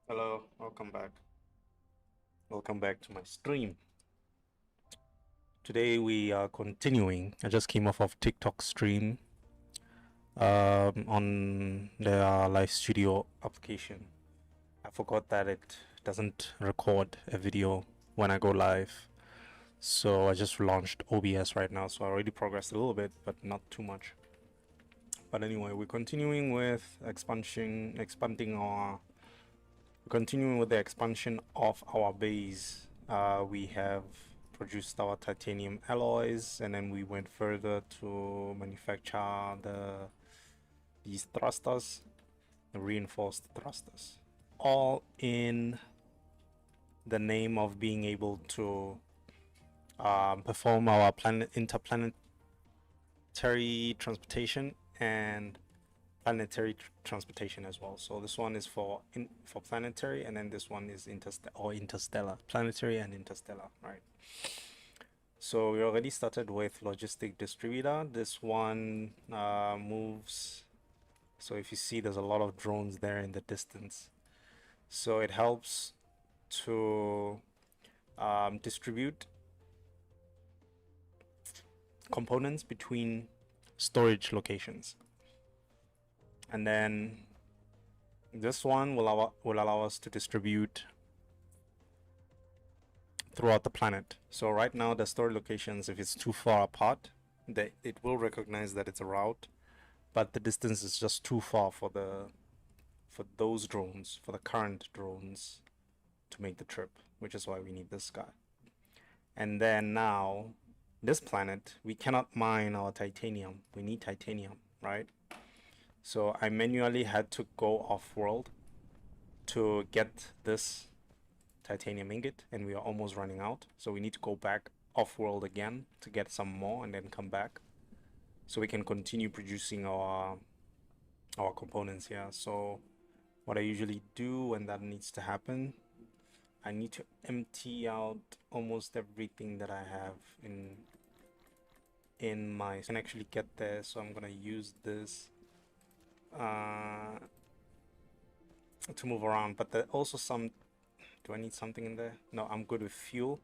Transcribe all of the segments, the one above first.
Hello, welcome back. Welcome back to my stream. Today we are continuing. I just came off of TikTok stream on the live studio application. I forgot that it doesn't record a video when I go live. So I just launched OBS right now, so I already progressed a little bit, but not too much. But anyway, we're continuing with continuing with the expansion of our base. We have produced our titanium alloys, and then we went further to manufacture these thrusters, the reinforced thrusters, all in the name of being able to perform our interplanetary transportation and planetary transportation as well. So this one is for planetary, and then this one is interstellar, planetary and interstellar, right? So we already started with logistic distributor. This one moves. So if you see, there's a lot of drones there in the distance. So it helps to distribute components between storage locations. And then this one will allow us to distribute throughout the planet. So right now the storage locations, if it's too far apart, it will recognize that it's a route, but the distance is just too far for those drones, for the current drones, to make the trip, which is why we need this guy. And then now this planet, we cannot mine our titanium. We need titanium, right? So I manually had to go off-world to get this titanium ingot, and we are almost running out. So we need to go back off-world again to get some more and then come back, so we can continue producing our components here. So what I usually do when that needs to happen, I need to empty out almost everything that I have in my... I can actually get there, so I'm gonna use this to move around. But there also some... Do I need something in there? No, I'm good with fuel.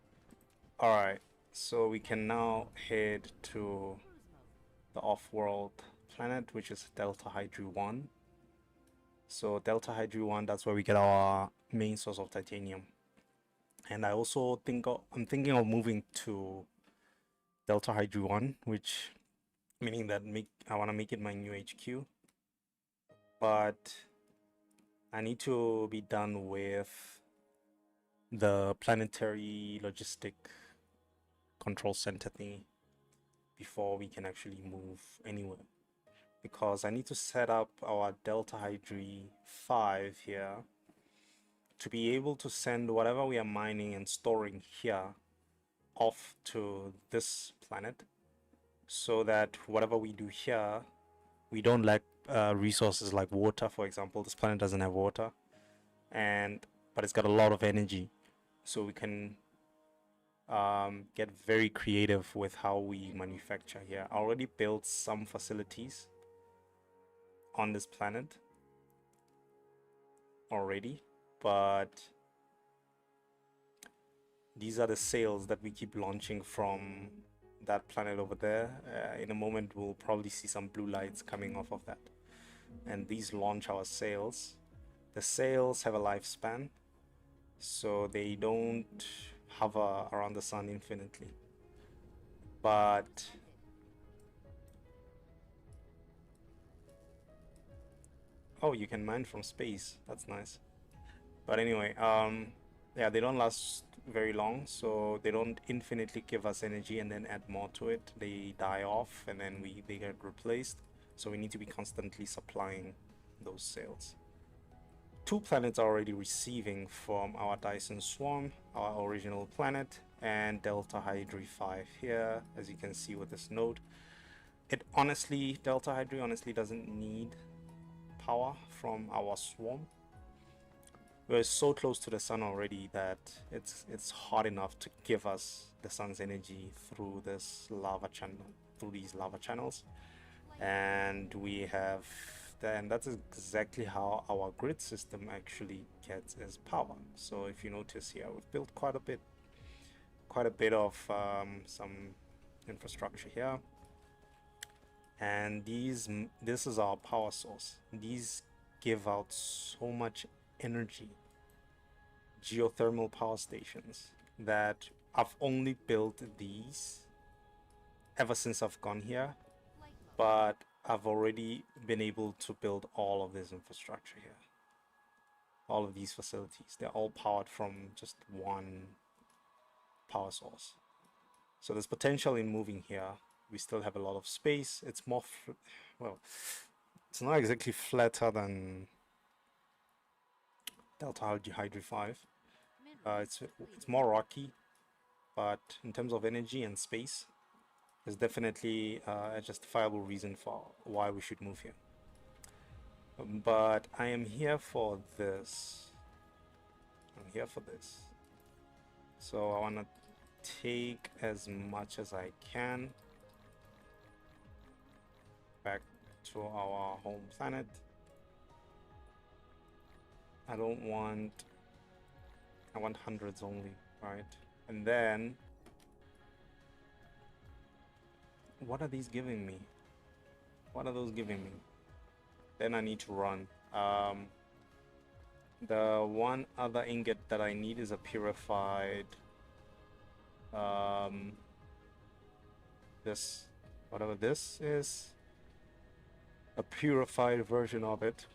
Alright, so we can now head to the off-world planet, which is Delta Hydri 1. So Delta Hydri 1, that's where we get our main source of titanium. And I also I'm thinking of moving to Delta Hydri 1, which meaning that I want to make it my new HQ. But I need to be done with the planetary logistic control center thingy before we can actually move anywhere, because I need to set up our Delta Hydri 5 here to be able to send whatever we are mining and storing here off to this planet, so that whatever we do here, we don't lack resources like water. For example, this planet doesn't have water, but it's got a lot of energy, so we can get very creative with how we manufacture here. I already built some facilities on this planet already, but these are the sails that we keep launching from that planet over there. In a moment we'll probably see some blue lights coming off of that, and these launch our sails. The sails have a lifespan, so they don't hover around the sun infinitely, but oh, you can mine from space. That's nice. But anyway, yeah, they don't last very long, so they don't infinitely give us energy and then add more to it. They die off, and then they get replaced. So we need to be constantly supplying those sails. 2 planets are already receiving from our Dyson swarm, our original planet, and Delta Hydri 5 here, as you can see with this node. Delta Hydri honestly doesn't need power from our swarm. We're so close to the sun already that it's hard enough to give us the sun's energy through these lava channels, and we have And that's exactly how our grid system actually gets its power. So if you notice here, we've built quite a bit of some infrastructure here, and this is our power source. These give out so much energy, geothermal power stations, that I've only built these ever since I've gone here, but I've already been able to build all of this infrastructure here. All of these facilities, they're all powered from just one power source. So there's potential in moving here. We still have a lot of space. It's more, well, it's not exactly flatter than Delta Hydri 5. It's more rocky, but in terms of energy and space, there's definitely a justifiable reason for why we should move here. But I am here for this. I'm here for this. So I want to take as much as I can back to our home planet. I want hundreds only, right? And then what are these giving me? What are those giving me? Then I need to run. The one other ingot that I need is a purified this, whatever this is, a purified version of it,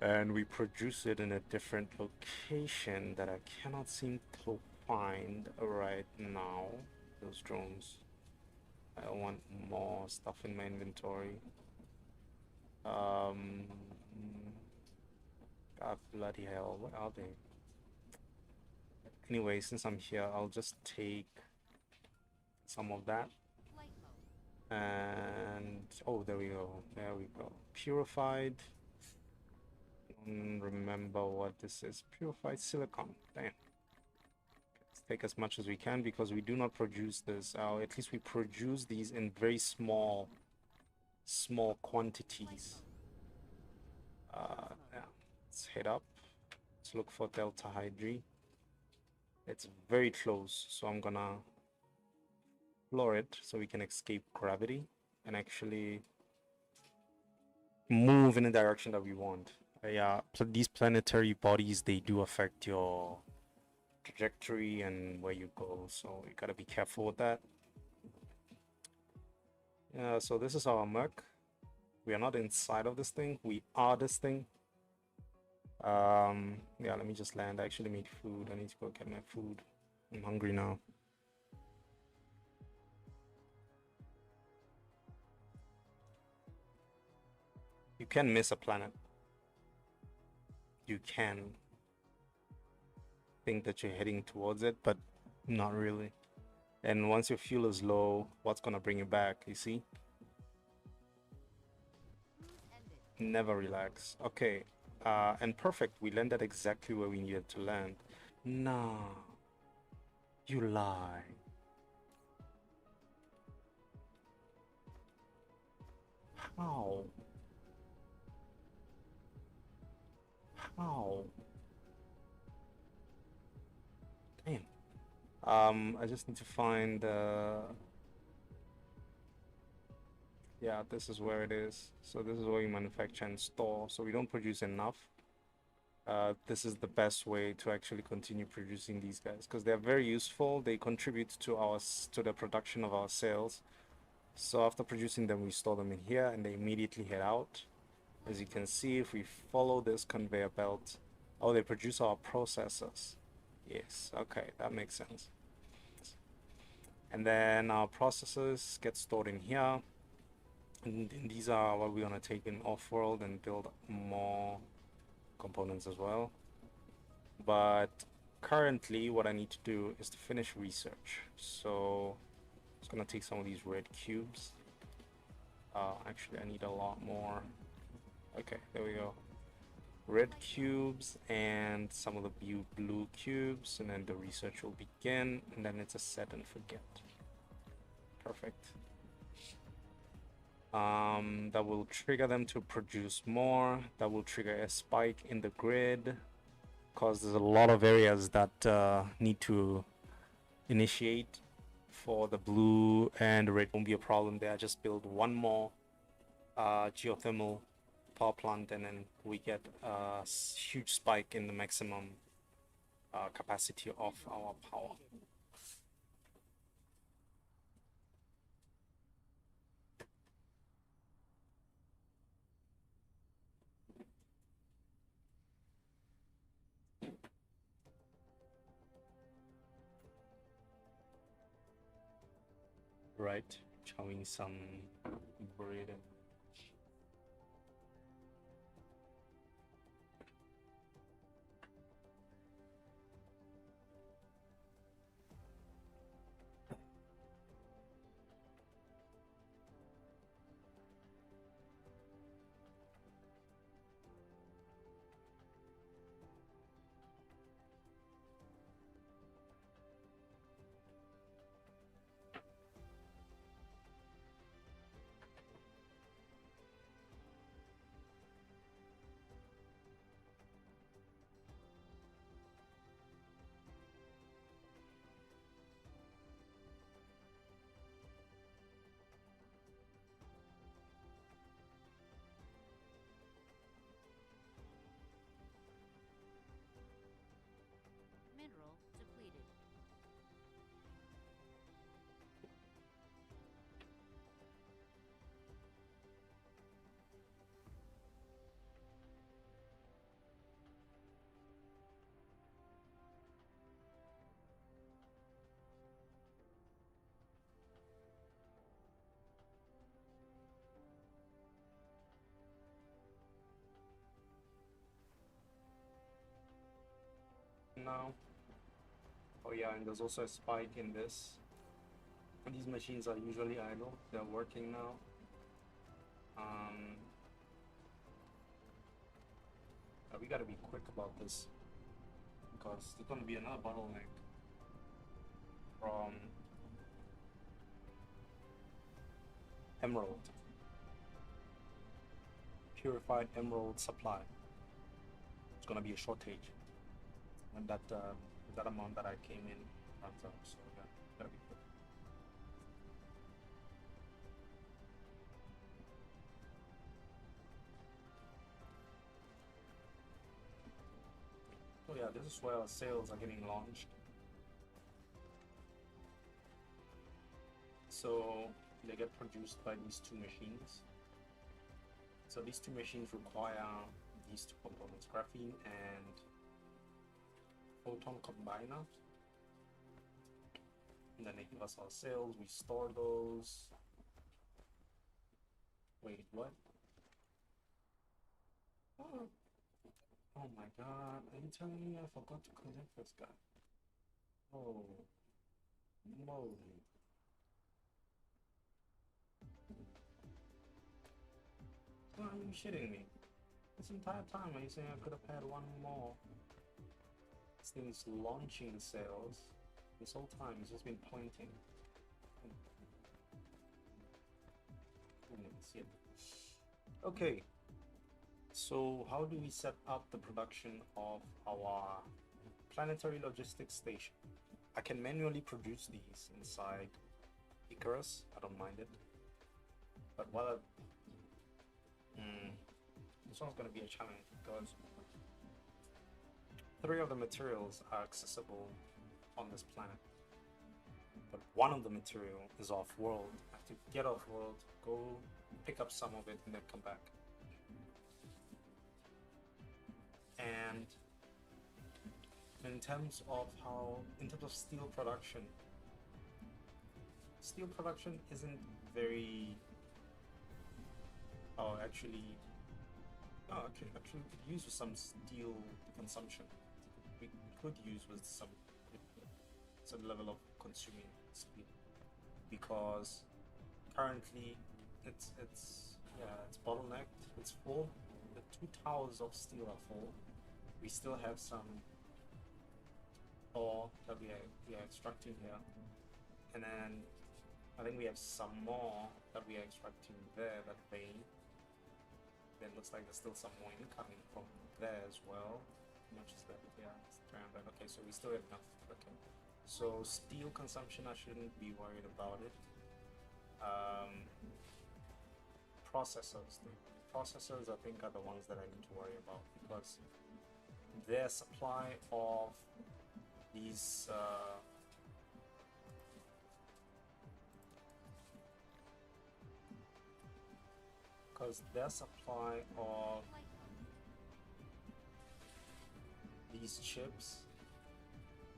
and we produce it in a different location that I cannot seem to find right now. Those drones, I want more stuff in my inventory. God bloody hell, where are they? Anyway, since I'm here, I'll just take some of that. And oh, there we go. Purified. Remember what this is. Purified silicon. Damn. Let's take as much as we can, because we do not produce this. At least we produce these in very small quantities. Yeah. Let's head up. Let's look for Delta Hydri. It's very close, so I'm gonna floor it so we can escape gravity and actually move in the direction that we want. Yeah, these planetary bodies, they do affect your trajectory and where you go, so you gotta be careful with that. Yeah, so this is our Merc. We are not inside of this thing, we are this thing. Yeah, let me just land. I actually made food. I need to go get my food. I'm hungry now. You can miss a planet. You can think that you're heading towards it, but not really. And once your fuel is low, what's gonna bring you back, you see? Never relax. Okay, and perfect, we landed exactly where we needed to land. Nah, you lie. How? How? Damn. I just need to find, yeah, this is where it is. So this is where we manufacture and store. So we don't produce enough. This is the best way to actually continue producing these guys, because they're very useful. They contribute to the production of our sales. So after producing them, we store them in here and they immediately head out. As you can see, if we follow this conveyor belt, oh, they produce our processors. Yes, okay, that makes sense. And then our processors get stored in here. And these are what we're gonna take in off-world and build more components as well. But currently what I need to do is to finish research. So it's gonna take some of these red cubes. Actually, I need a lot more. Okay, there we go. Red cubes and some of the blue cubes, and then the research will begin, and then it's a set and forget. Perfect. That will trigger them to produce more. That will trigger a spike in the grid, because there's a lot of areas that need to initiate for the blue and red. Won't be a problem there. Just build one more geothermal power plant, and then we get a huge spike in the maximum capacity of our power. Right, showing some bread. Mineral depleted. Now, oh yeah, and there's also a spike in this. These machines are usually idle. They're working now. We gotta be quick about this, because there's gonna be another bottleneck from emerald, purified emerald supply. It's gonna be a shortage when that amount that I came in runs out. So yeah, gotta be quick. So yeah, this is where our sales are getting launched. So they get produced by these two machines. So these two machines require these two components, graphene and photon combiner. And then they give us our sales, we store those. Wait, what? Oh, oh my god, are you telling me I forgot to connect this guy? Oh, moly. Are you shitting me? This entire time are you saying I could have had one more? This thing's launching the sales. This whole time it's just been pointing. Okay, so how do we set up the production of our planetary logistics station? I can manually produce these inside Icarus. I don't mind it. But this one's going to be a challenge, because 3 of the materials are accessible on this planet, but 1 of the material is off-world. I have to get off-world, go pick up some of it, and then come back. And in terms of steel production isn't very. Oh, actually, we could use with some steel consumption. We could use with some level of consuming speed, because currently it's bottlenecked. It's full. The 2 towers of steel are full. We still have some ore that we are extracting here, and then I think we have some more that we are extracting there, that vein. Then looks like there's still some more incoming from there as well. How much is that? Yeah, it's 300. Okay, so we still have enough. Okay. So steel consumption, I shouldn't be worried about it. Processors. The processors, I think, are the ones that I need to worry about because their supply of these because their supply of these chips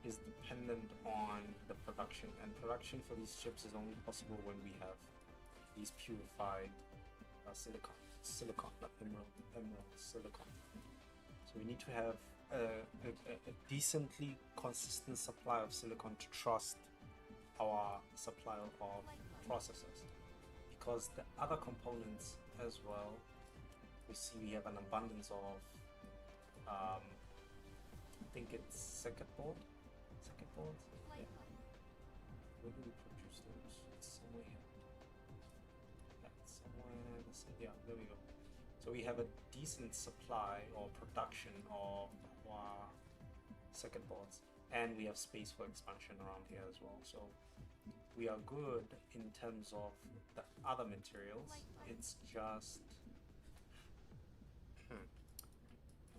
is dependent on the production, and production for these chips is only possible when we have these purified silicon, not emerald silicon. So we need to have a decently consistent supply of silicon to trust our supply of processors, because the other components as well, we see we have an abundance of I think it's circuit boards. Yeah. Where do we produce those? It's somewhere here. Yeah, it's somewhere. Yeah, there we go. So we have a decent supply or production of our circuit boards, and we have space for expansion around here as well. So we are good in terms of the other materials. It's just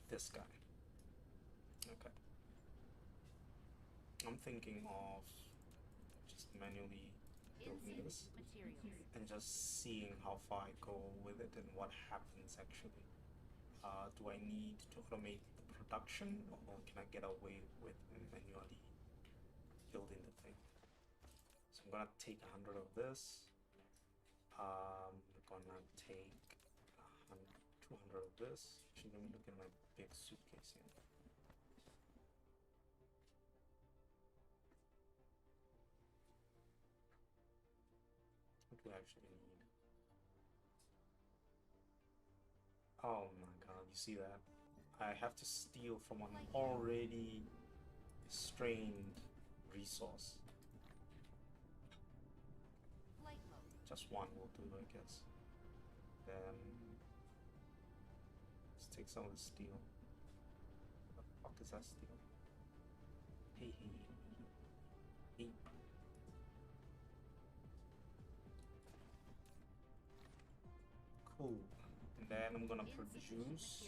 this guy. Okay. I'm thinking of just manually building this and just seeing how far I go with it and what happens actually. Do I need to automate the production, or can I get away with manually building the thing? So I'm gonna take 100 of this. I'm gonna take 200 of this. Actually, let me look at my big suitcase here. What do I actually need? Oh my god, you see that? I have to steal from an already strained resource. Just one will do, I guess. Then let's take some of the steel. What the fuck is that steel? Hey. Cool. And then I'm gonna produce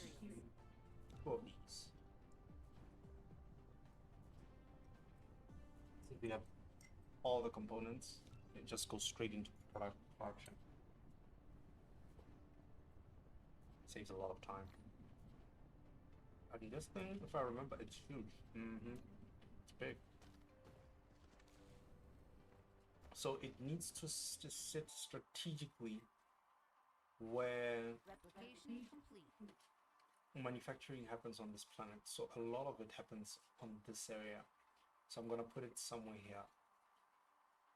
2 of these. So we have all the components. It just goes straight into production. Saves a lot of time. And this thing, if I remember, it's huge. It's big. So it needs to sit strategically where Replication complete. manufacturing happens on this planet. So a lot of it happens on this area. So I'm gonna put it somewhere here,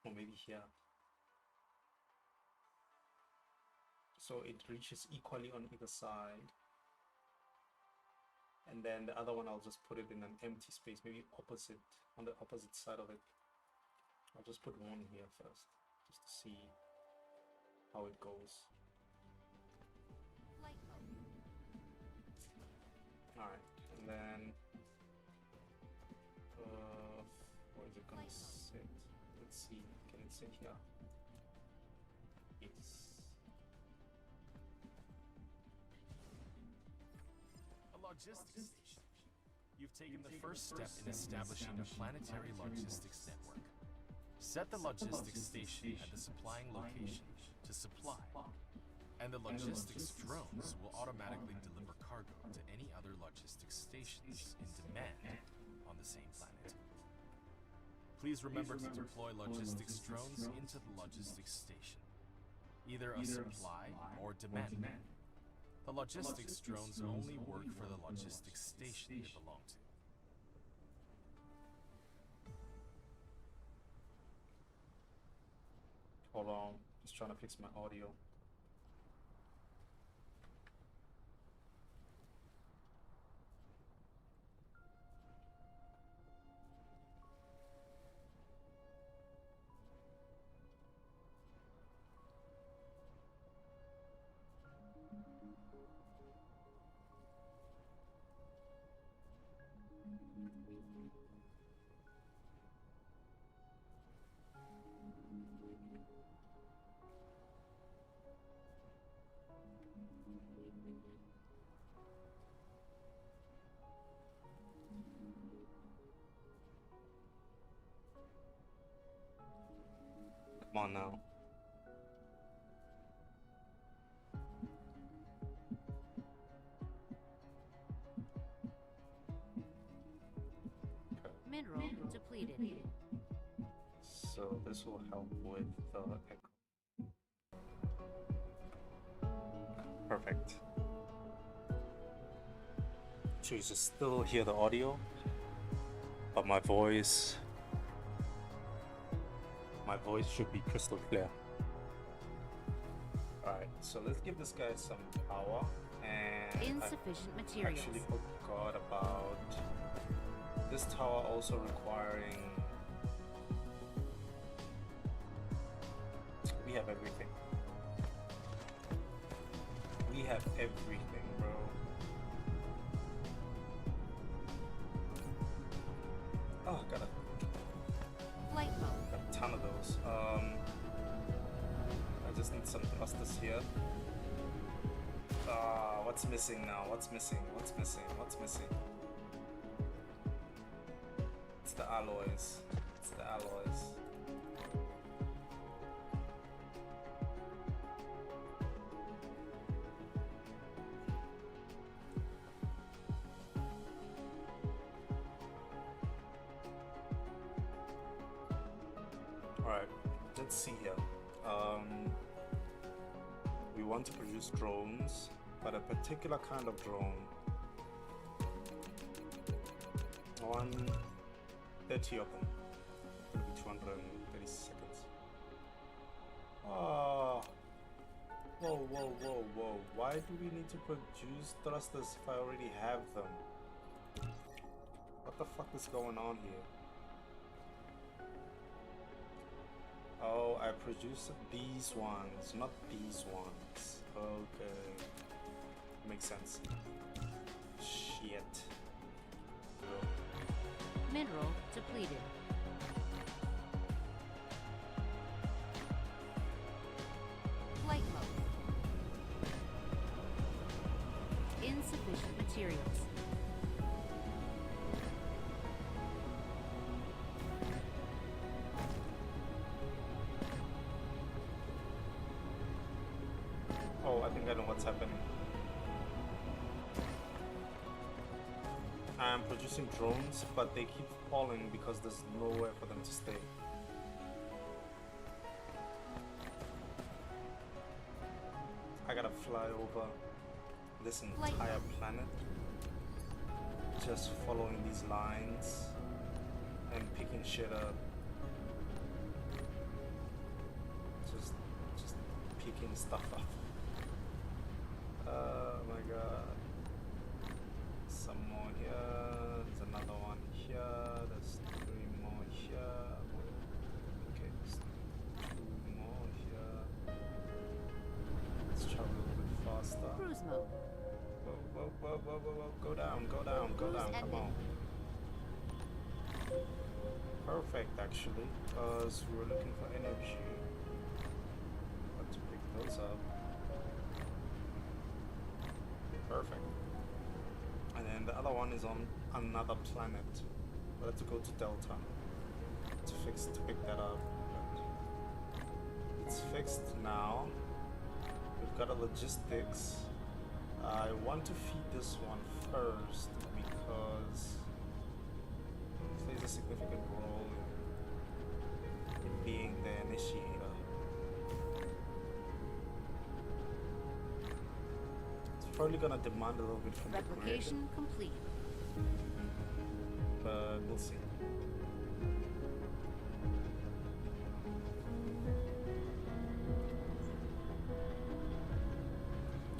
or maybe here. So it reaches equally on either side. And then the other one, I'll just put it in an empty space, maybe opposite, on the opposite side of it. I'll just put one here first, just to see how it goes. Alright, and then where is it gonna sit? Let's see, can it sit here? Yes. A logistics station. You've taken the first step in establishing a planetary logistics network. Set the logistics station at the supplying location to supply, and the logistics drones will automatically deliver cargo to any other logistics stations in demand on the same planet. Please remember to deploy logistics drones into the logistics station, either a supply or demand. The logistics drones only work for the logistics station they belong to. Hold on, just trying to fix my audio. Come on now. Mineral depleted. So this will help with the echo. Perfect. So you can still hear the audio, but my voice should be crystal clear. Alright, so let's give this guy some power, and Insufficient I materials. actually forgot about this tower also requiring. We have everything. We have everything, bro. Oh, got Flight mode. a ton of those. I just need some thrusters here. What's missing now? What's missing? What's missing? What's missing? It's the alloys. It's the alloys. Alright, let's see here. We want to produce drones, but a particular kind of drone. I want 30 of them. It'll be 230 seconds. Oh. Whoa, whoa, whoa, whoa. Why do we need to produce thrusters if I already have them? What the fuck is going on here? Oh, I produced these ones, not these ones. Okay. Makes sense. Shit. Mineral depleted. Flight mode. Insufficient materials. Oh, I think I know what's happening. I'm producing drones, but they keep falling because there's nowhere for them to stay. I gotta fly over this entire planet, just following these lines and picking shit up. Just picking stuff up. Oh my god. Some more here, there's another one here, there's 3 more here. Okay, there's 2 more here. Let's travel a little bit faster. Cruise mode. Whoa, whoa, whoa, whoa, whoa, whoa. Go down, go down, go down, come on. Perfect, actually, because we were looking for energy. Got to pick those up. Perfect. And then the other one is on another planet. We'll have to go to Delta to pick that up. But it's fixed now. We've got a logistics. I want to feed this one first because it plays a significant role in being the initiator. Probably gonna demand a little bit from the grid, Replication complete. but we'll see.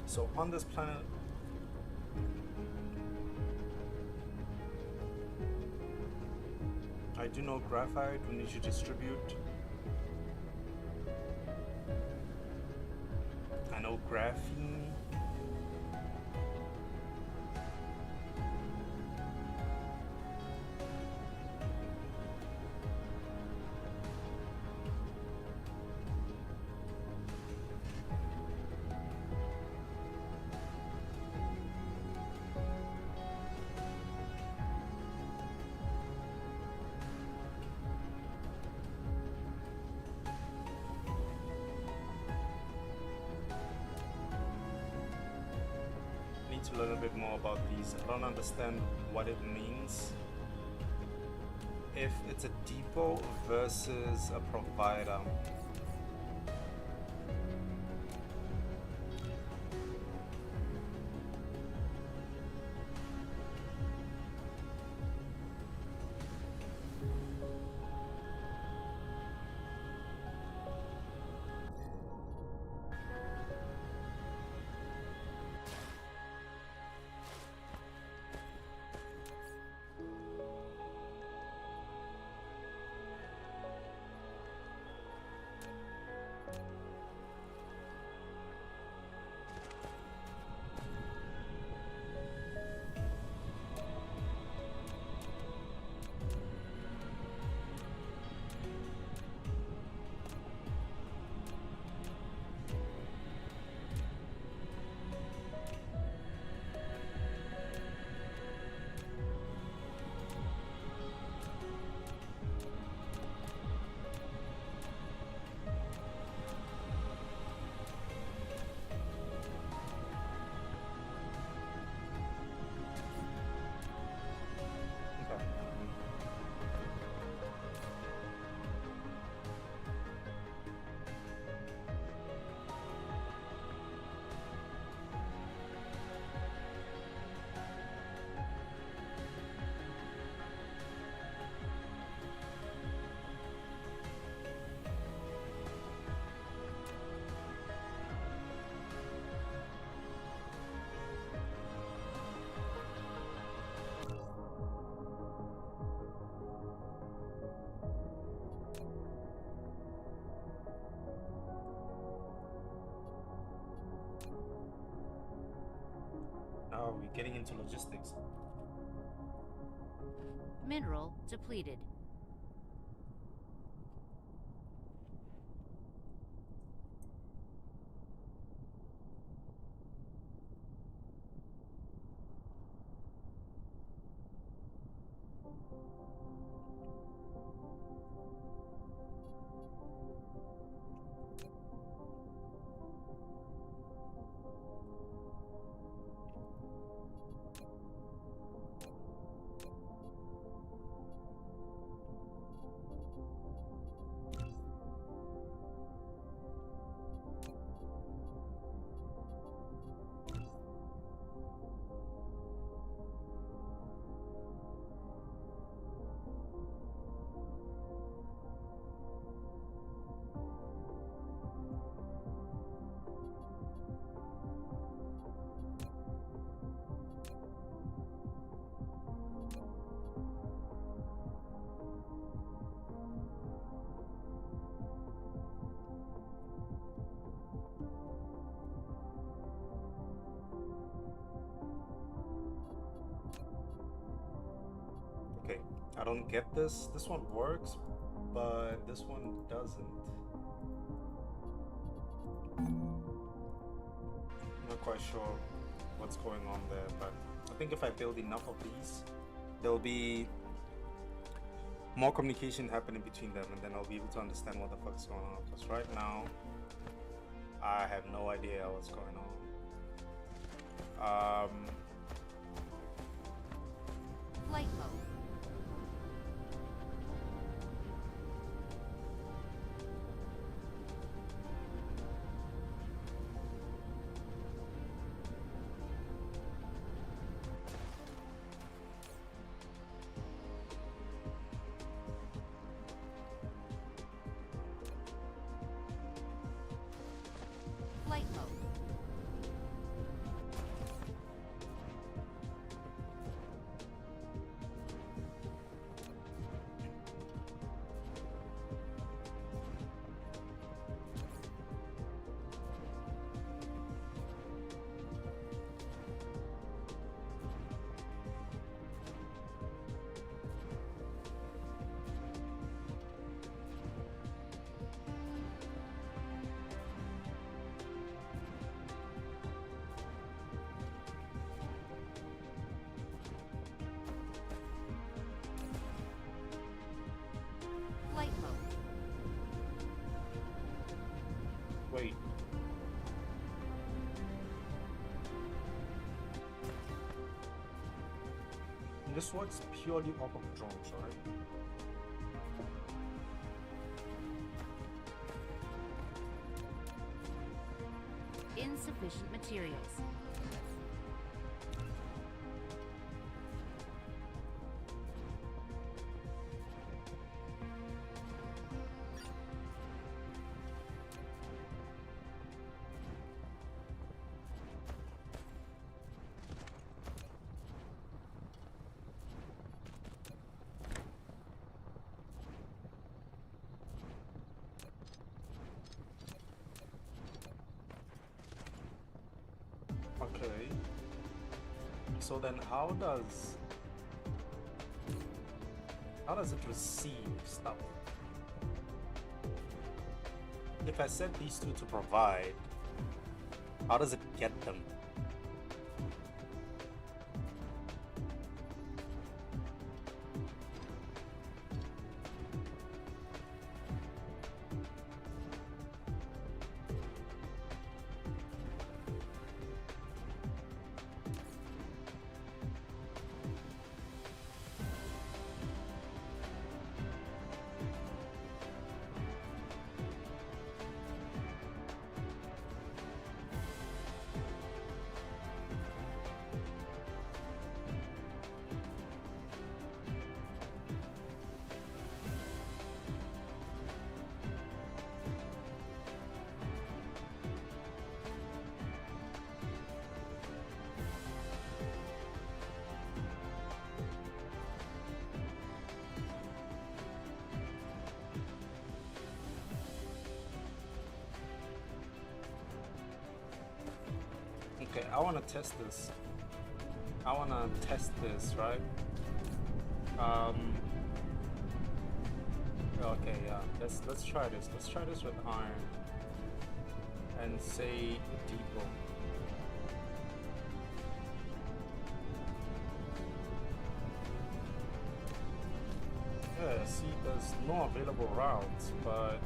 So on this planet, I do know graphite we need to distribute. I know graphene. to learn a bit more about these. I don't understand what it means. If it's a depot versus a provider. Now we're getting into logistics. Mineral depleted. Okay, I don't get this. This one works, but this one doesn't. I'm not quite sure what's going on there, but I think if I build enough of these, there'll be more communication happening between them, and then I'll be able to understand what the fuck is going on. Because right now, I have no idea what's going on. Flight mode. Flight mode. this works purely off of drones, right? Insufficient materials. Okay. So then how does it receive stuff? If I set these two to provide, how does it get them? Okay, I want to test this. Right? Okay, yeah. Let's try this. Let's try this with iron and say depot. Yeah, see, there's no available routes, but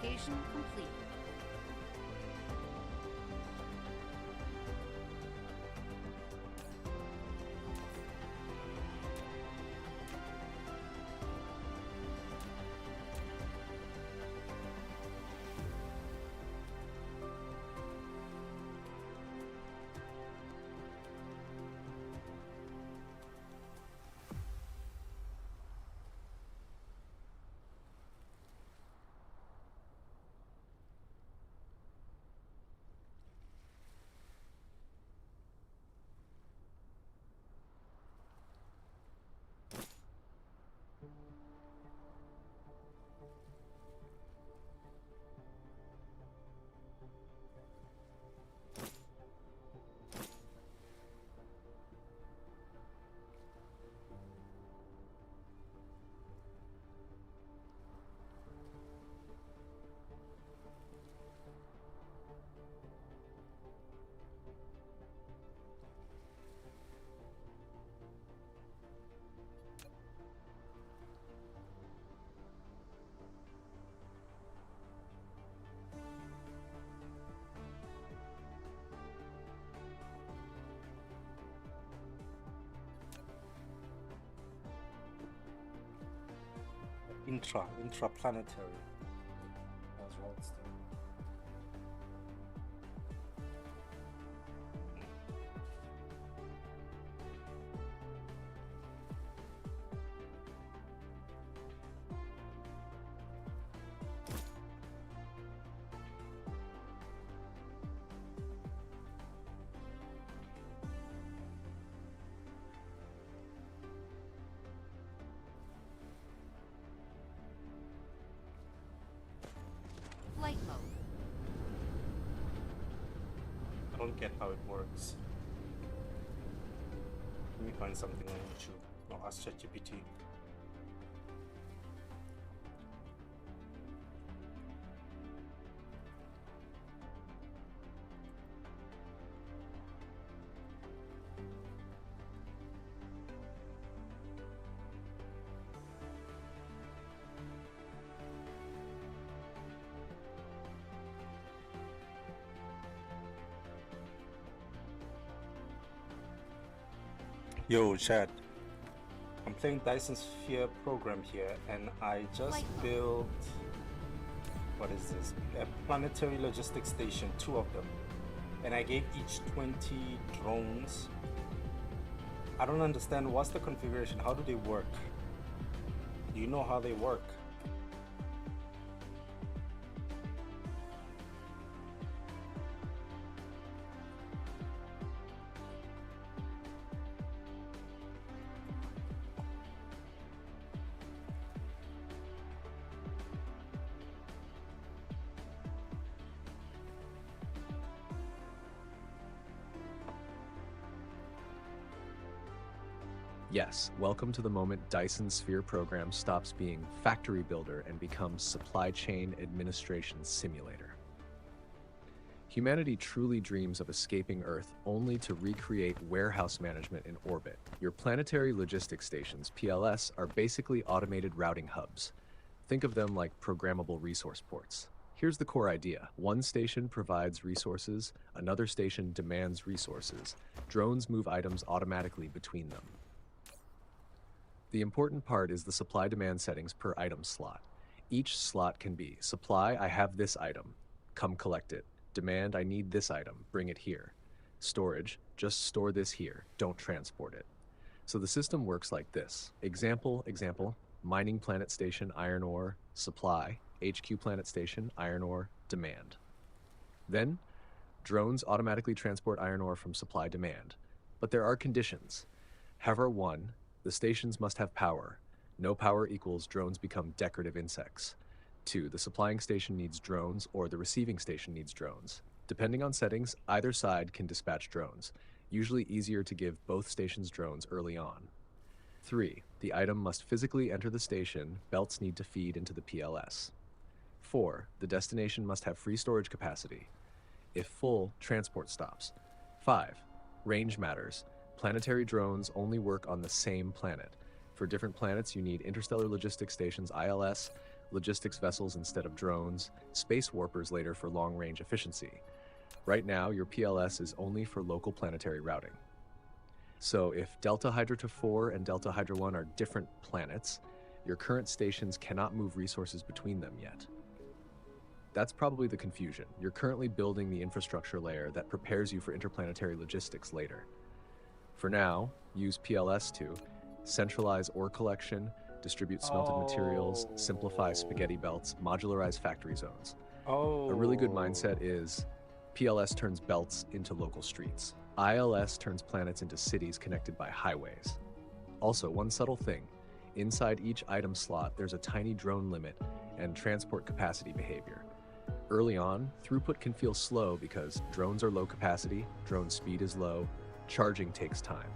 location complete. Intraplanetary. That's right still. Flight mode. I don't get how it works. Let me find something on YouTube. Or ask ChatGPT. Yo, Chad. I'm playing Dyson Sphere program here, and I just Flight mode. built. What is this? A planetary logistics station, 2 of them. And I gave each 20 drones. I don't understand what's the configuration. How do they work? Do you know how they work? Yes, welcome to the moment Dyson Sphere program stops being factory builder and becomes supply chain administration simulator. Humanity truly dreams of escaping Earth only to recreate warehouse management in orbit. Your planetary logistics stations, PLS, are basically automated routing hubs. Think of them like programmable resource ports. Here's the core idea. One station provides resources, another station demands resources. Drones move items automatically between them. The important part is the supply-demand settings per item slot. Each slot can be supply, I have this item, come collect it. Demand, I need this item, bring it here. Storage, just store this here, don't transport it. So the system works like this. Example, mining planet station, iron ore, supply, HQ planet station, iron ore, demand. Then, drones automatically transport iron ore from supply demand. But there are conditions. However, 1, the stations must have power. No power equals drones become decorative insects. 2, the supplying station needs drones or the receiving station needs drones. Depending on settings, either side can dispatch drones. Usually easier to give both stations drones early on. 3, the item must physically enter the station, belts need to feed into the PLS. 4, the destination must have free storage capacity. If full, transport stops. 5, range matters. Planetary drones only work on the same planet. For different planets, you need interstellar logistics stations, ILS, logistics vessels instead of drones, space warpers later for long-range efficiency. Right now, your PLS is only for local planetary routing. So if Delta Hydra 4 and Delta Hydra 1 are different planets, your current stations cannot move resources between them yet. That's probably the confusion. You're currently building the infrastructure layer that prepares you for interplanetary logistics later. For now, use PLS to centralize ore collection, distribute smelted materials, simplify spaghetti belts, modularize factory zones. A really good mindset is PLS turns belts into local streets. ILS turns planets into cities connected by highways. Also, one subtle thing. Inside each item slot, there's a tiny drone limit and transport capacity behavior. Early on, throughput can feel slow because drones are low capacity, drone speed is low, charging takes time.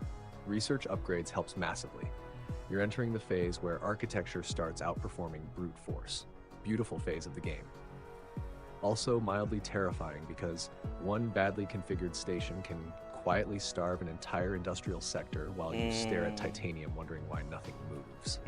Research upgrades helps massively. You're entering the phase where architecture starts outperforming brute force. Beautiful phase of the game. Also mildly terrifying because one badly configured station can quietly starve an entire industrial sector while you stare at titanium wondering why nothing moves.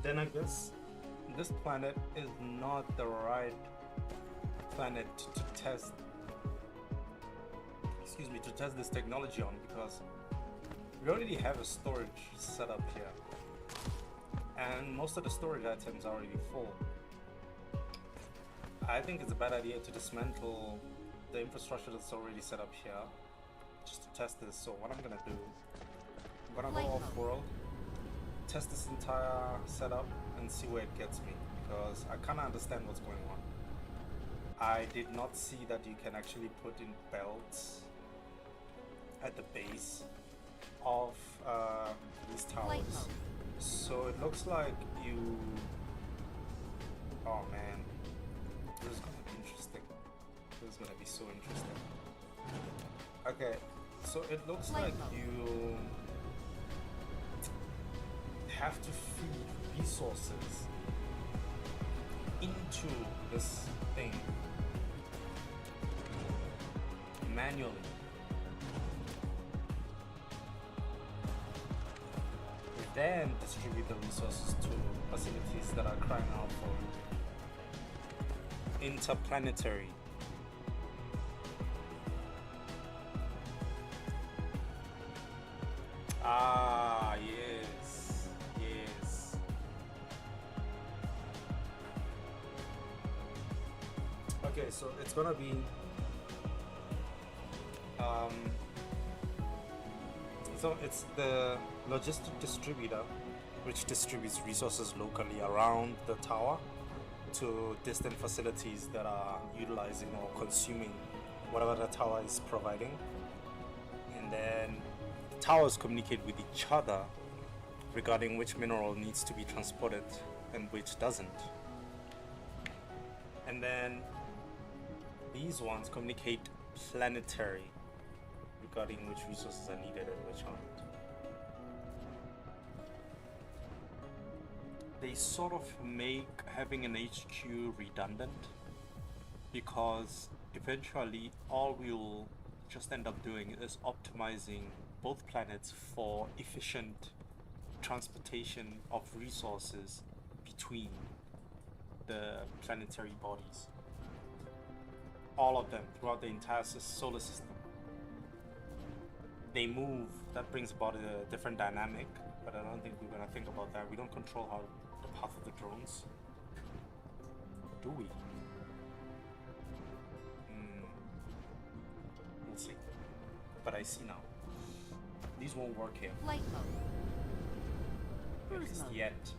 Then I guess this planet is not the right planet to test, to test this technology on, because we already have a storage set up here and most of the storage items are already full. I think it's a bad idea to dismantle the infrastructure that's already set up here just to test this. So what I'm gonna do, I'm gonna go off world, test this entire setup and see where it gets me, because I kind of understand what's going on. I did not see that you can actually put in belts at the base of these towers. So it looks like you... Oh man, this is gonna be interesting. This is gonna be so interesting. Okay, so it looks like you have to feed resources into this thing manually. Then distribute the resources to facilities that are crying out for interplanetary. Ah, yes, yes. Okay, so it's gonna be so it's the logistic distributor which distributes resources locally around the tower to distant facilities that are utilizing or consuming whatever the tower is providing. And then the towers communicate with each other regarding which mineral needs to be transported and which doesn't. And then these ones communicate planetary regarding which resources are needed and which aren't. They sort of make having an HQ redundant, because eventually all we'll just end up doing is optimizing both planets for efficient transportation of resources between the planetary bodies. All of them throughout the entire solar system. They move, that brings about a different dynamic, but I don't think we're going to think about that. We don't control how the path of the drones, do we? We'll see. But I see now. These won't work here. Flight mode. At Cruise least mode. yet.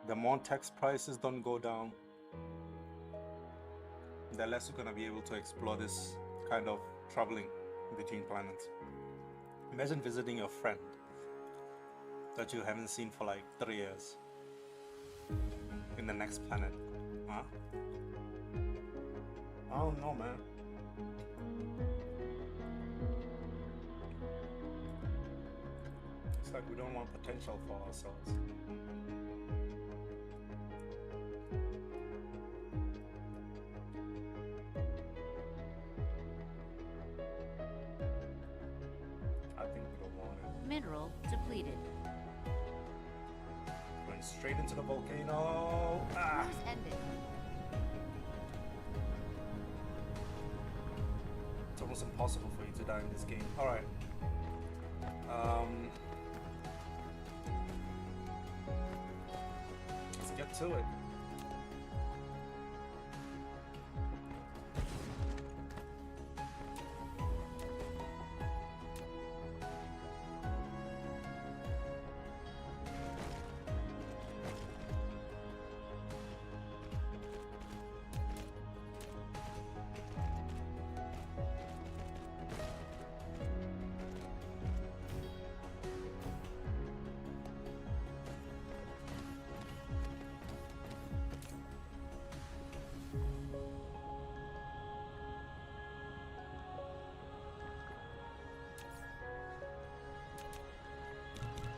The more tax prices don't go down, the less you're gonna be able to explore this kind of traveling between planets. Imagine visiting your friend that you haven't seen for like 3 years in the next planet. Huh? I don't know, man. It's like we don't want potential for ourselves. I think we don't want it. Mineral depleted. Going straight into the volcano. Ah! Use ended. It's almost impossible for you to die in this game. Alright. Let's get to it.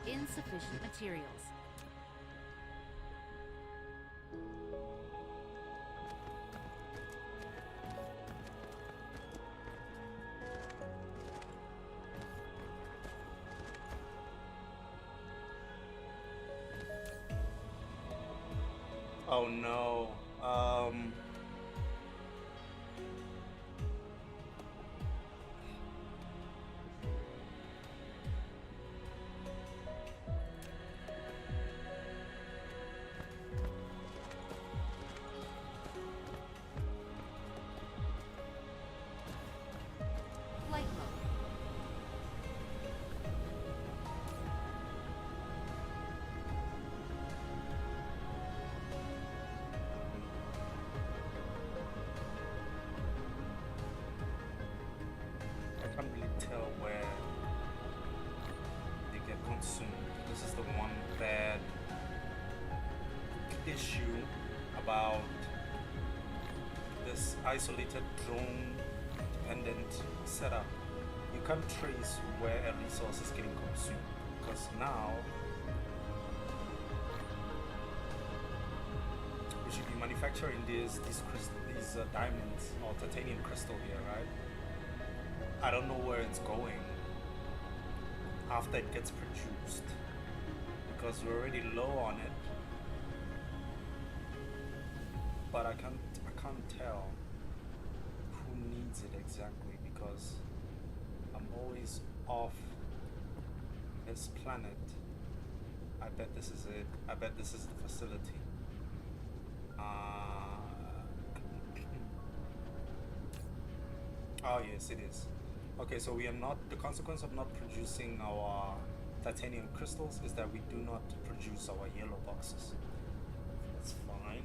Insufficient materials. Oh no. Flight mode. I can't really tell where they get consumed. This is the one bad issue about this isolated drone dependent setup. You can't trace where a resource is getting consumed because now we should be manufacturing these diamonds or titanium crystal here, right? I don't know where it's going after it gets produced because we're already low on it, but I can't tell who needs it exactly because I'm always off this planet. I bet this is it. I bet this is the facility. Oh yes, it is. Okay, so we are not, the consequence of not producing our titanium crystals is that we do not produce our yellow boxes. That's fine.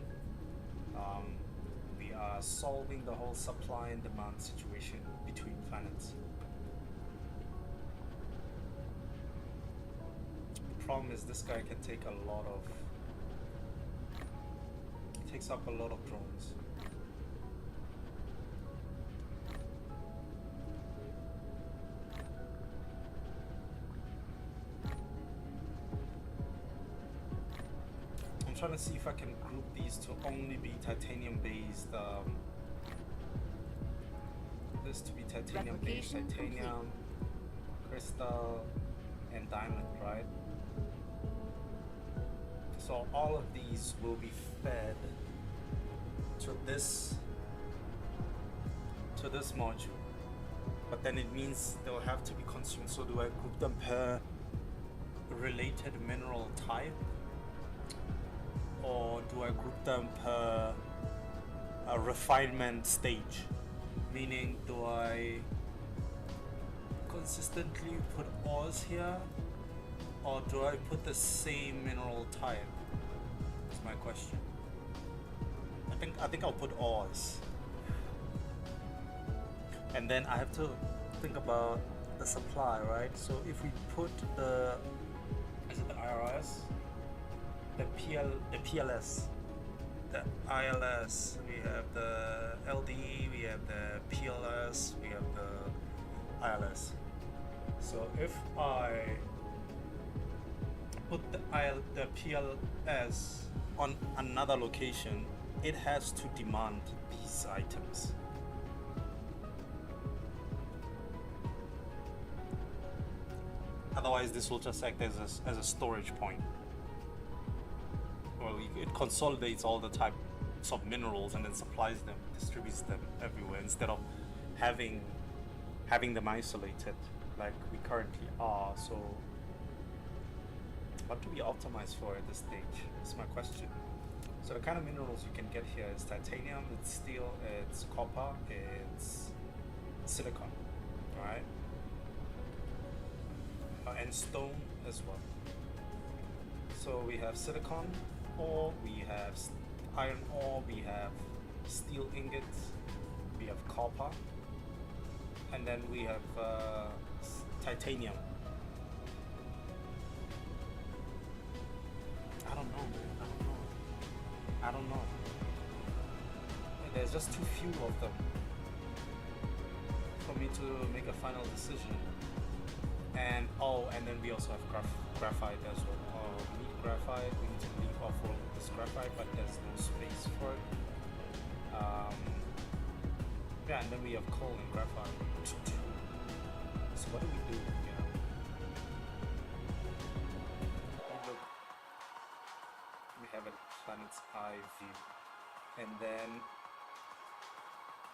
We are solving the whole supply and demand situation between planets. The problem is this guy can take a lot of, takes up a lot of drones. I'm trying to see if I can group these to only be titanium based. This to be titanium based, Replication titanium, crystal, and diamond, right? So all of these will be fed to this module, but then it means they'll have to be consumed. So do I group them per related mineral type, or do I group them per a refinement stage? Meaning, do I consistently put ores here, or do I put the same mineral type? question. I think I'll put ores. And then I have to think about the supply, right? So if we put the, is it the IRS? The PLS, the ILS, we have the LD, we have the PLS, we have the ILS. So if I put the PLS on another location, it has to demand these items. Otherwise, this will just act as a storage point. Well, it consolidates all the types of minerals and then supplies them, distributes them everywhere instead of having them isolated like we currently are. So, what do we optimize for at this stage? That's my question. So the kind of minerals you can get here is titanium, it's steel, it's copper, it's silicon, right? And stone as well. So we have silicon ore, we have iron ore, we have steel ingots, we have copper, and then we have titanium. I don't know, man. I don't know. There's just too few of them for me to make a final decision. And then we also have graphite as well. We need graphite. We need to leave off all this graphite, but there's no space for it. Yeah, and then we have coal and graphite. So what do we do? Yeah. Look, we have a planet's eye view, and then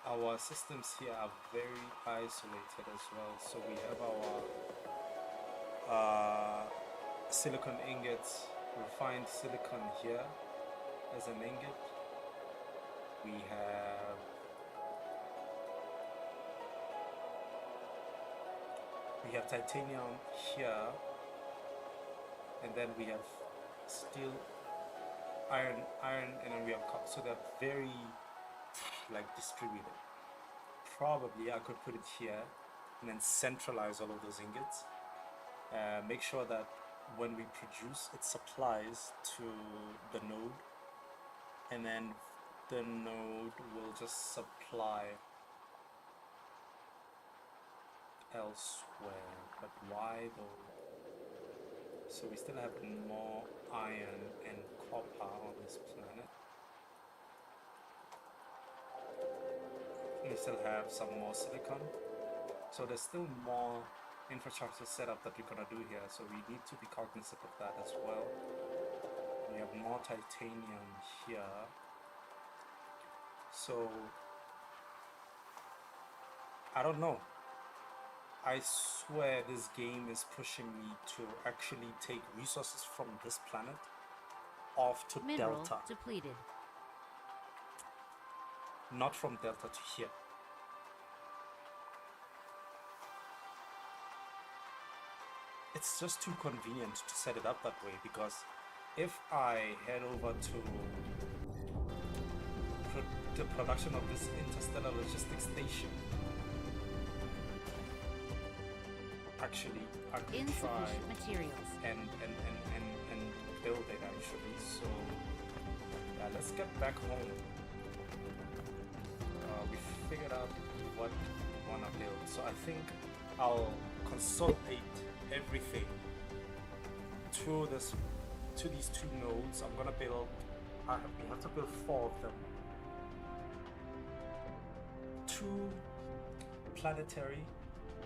our systems here are very isolated as well. So we have our silicon ingots, refined silicon here as an ingot. We have titanium here, and then we have steel, iron, and then we have copper. So they're very like distributed. Probably I could put it here and then centralize all of those ingots. Make sure that when we produce, it supplies to the node, and then the node will just supply elsewhere. But why though? So we still have more iron and copper on this planet. We still have some more silicon. So there's still more infrastructure setup that we're gonna do here. So we need to be cognizant of that as well. We have more titanium here. So I don't know. I swear this game is pushing me to actually take resources from this planet off to Mineral Delta. depleted. Not from Delta to here. It's just too convenient to set it up that way, because if I head over to the production of this interstellar logistics station, actually I could try Insufficient materials. and build it actually. So yeah, let's get back home. We figured out what we want to build, so I think I'll consolidate everything to these two nodes. I'm gonna build, we have to build 4 of them. 2 planetary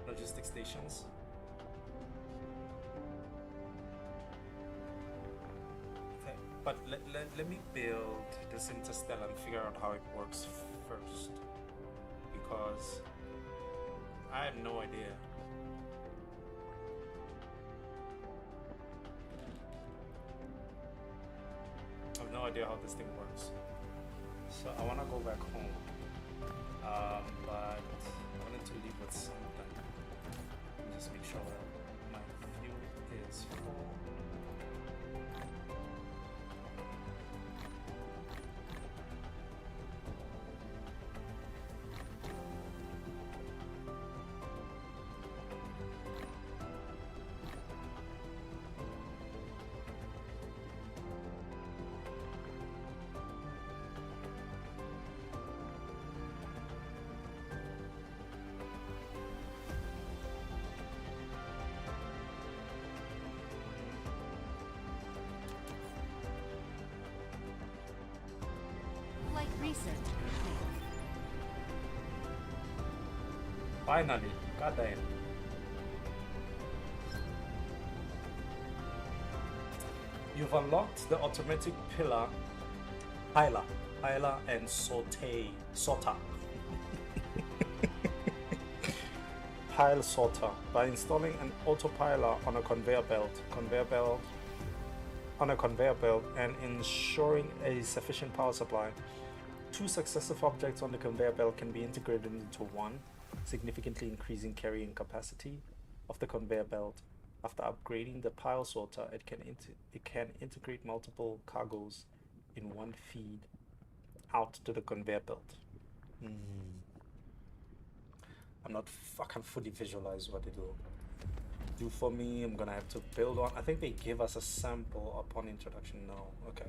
logistic stations, okay, but let me build this interstellar and figure out how it works first, because I have no idea. I have no idea how this thing works. So I want to go back home, but I wanted to leave with something. Let me just make sure that my fuel is full. Research complete. Finally, goddamn. You've unlocked the automatic piler, and sorter. Pile sorter by installing an autopiler on a conveyor belt and ensuring a sufficient power supply. 2 successive objects on the conveyor belt can be integrated into one, significantly increasing carrying capacity of the conveyor belt. After upgrading the pile sorter, it can integrate multiple cargoes in one feed out to the conveyor belt. I'm not fucking fully visualize what it'll do for me. I'm gonna have to build one. I think they give us a sample upon introduction. No, okay.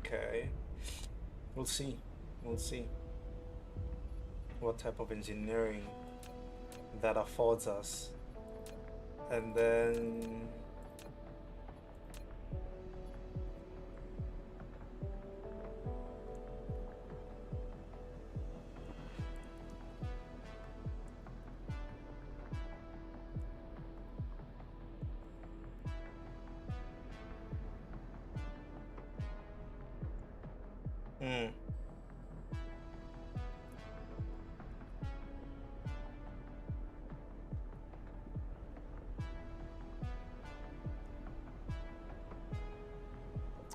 Okay, we'll see what type of engineering that affords us, and then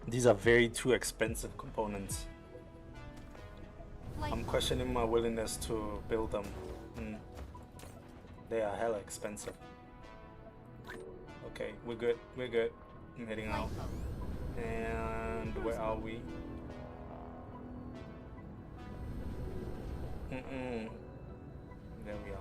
these are very too expensive components. I'm questioning my willingness to build them. They are hella expensive. Okay, we're good. I'm heading out. And where are we? There we are.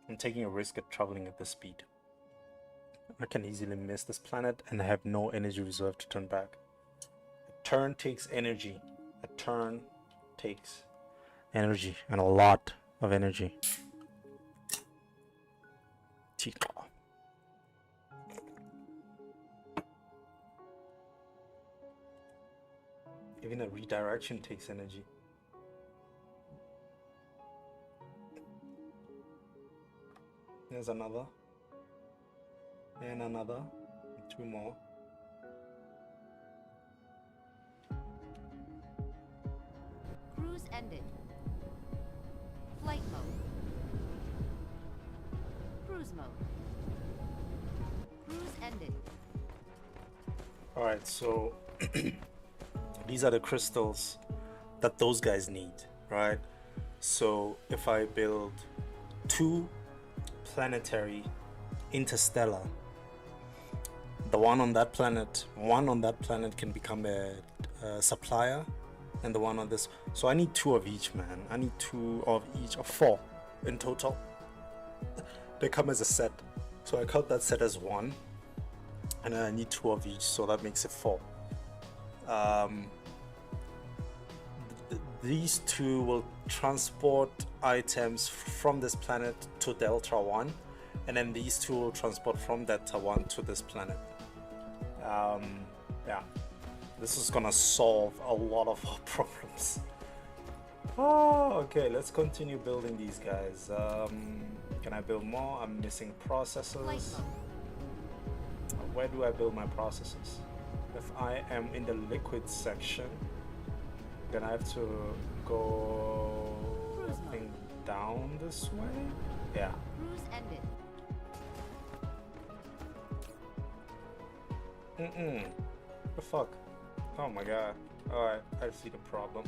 I'm taking a risk at traveling at this speed. I can easily miss this planet and have no energy reserve to turn back. A turn takes energy. A turn takes energy, and a lot of energy. Even a redirection takes energy. There's another. And another. And 2 more. Cruise ended. Flight mode. Cruise mode. Cruise ended. Alright, so these are the crystals that those guys need, right? So if I build 2 planetary interstellar, the one on that planet can become a supplier, and the one on this, so I need 2 of each, man. I need 2 of each, or 4 in total. They come as a set, so I count that set as 1, and then I need 2 of each, so that makes it 4. These 2 will transport items from this planet to Delta 1, and then these 2 will transport from Delta 1 to this planet. Yeah, this is gonna solve a lot of our problems. Oh, okay, let's continue building these guys. Can I build more? I'm missing processors. Where do I build my processors? If I am in the liquid section, then I have to go, I think, down this way? Yeah. Cruise ended. The fuck? Oh my god. Alright, I see the problem.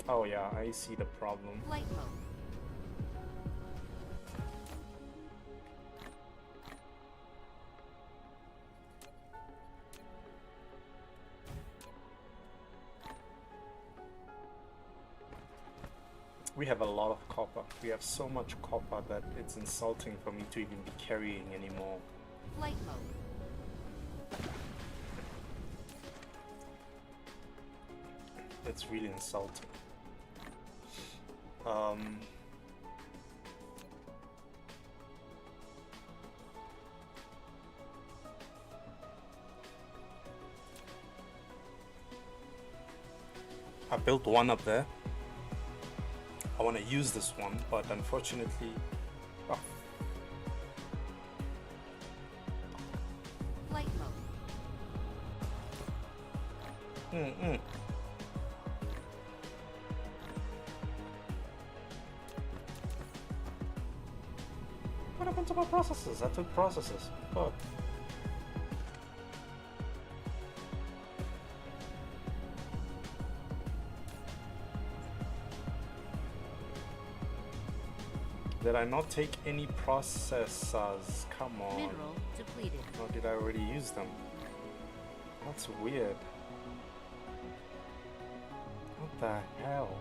Oh yeah, I see the problem. Flight mode. We have a lot of copper. We have so much copper that it's insulting for me to even be carrying anymore. Flight mode. It's really insulting. I built one up there. I want to use this one, but unfortunately, oh, Flight mode. What happened to my processes? I took processes. Fuck. Did I not take any processors? Come on. Mineral depleted. Or did I already use them? That's weird. What the hell?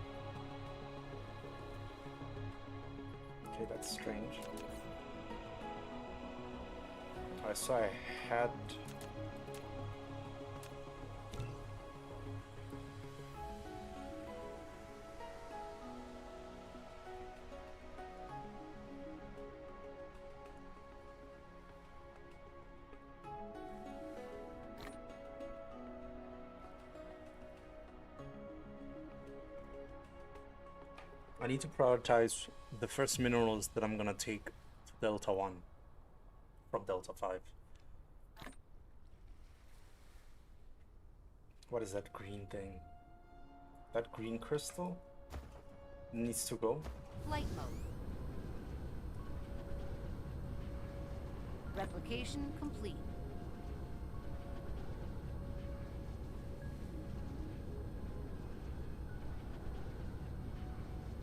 Okay, that's strange. I saw I had... I need to prioritize the first minerals that I'm gonna take to Delta 1 from Delta 5. What is that green thing? That green crystal needs to go. Flight mode. Replication complete.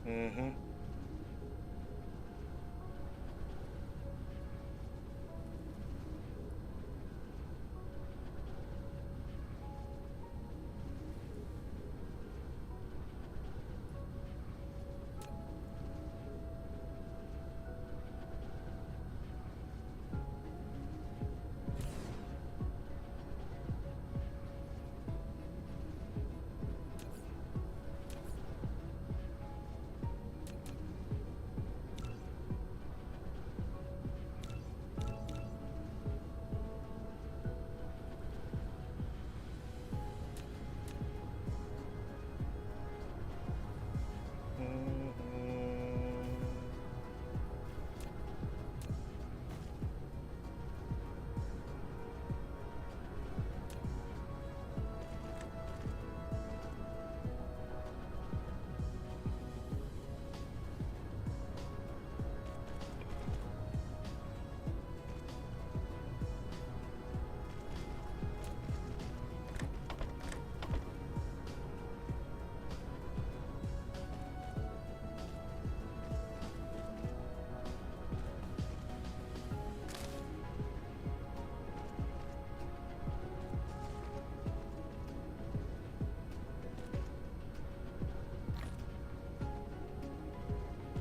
Mm-hmm.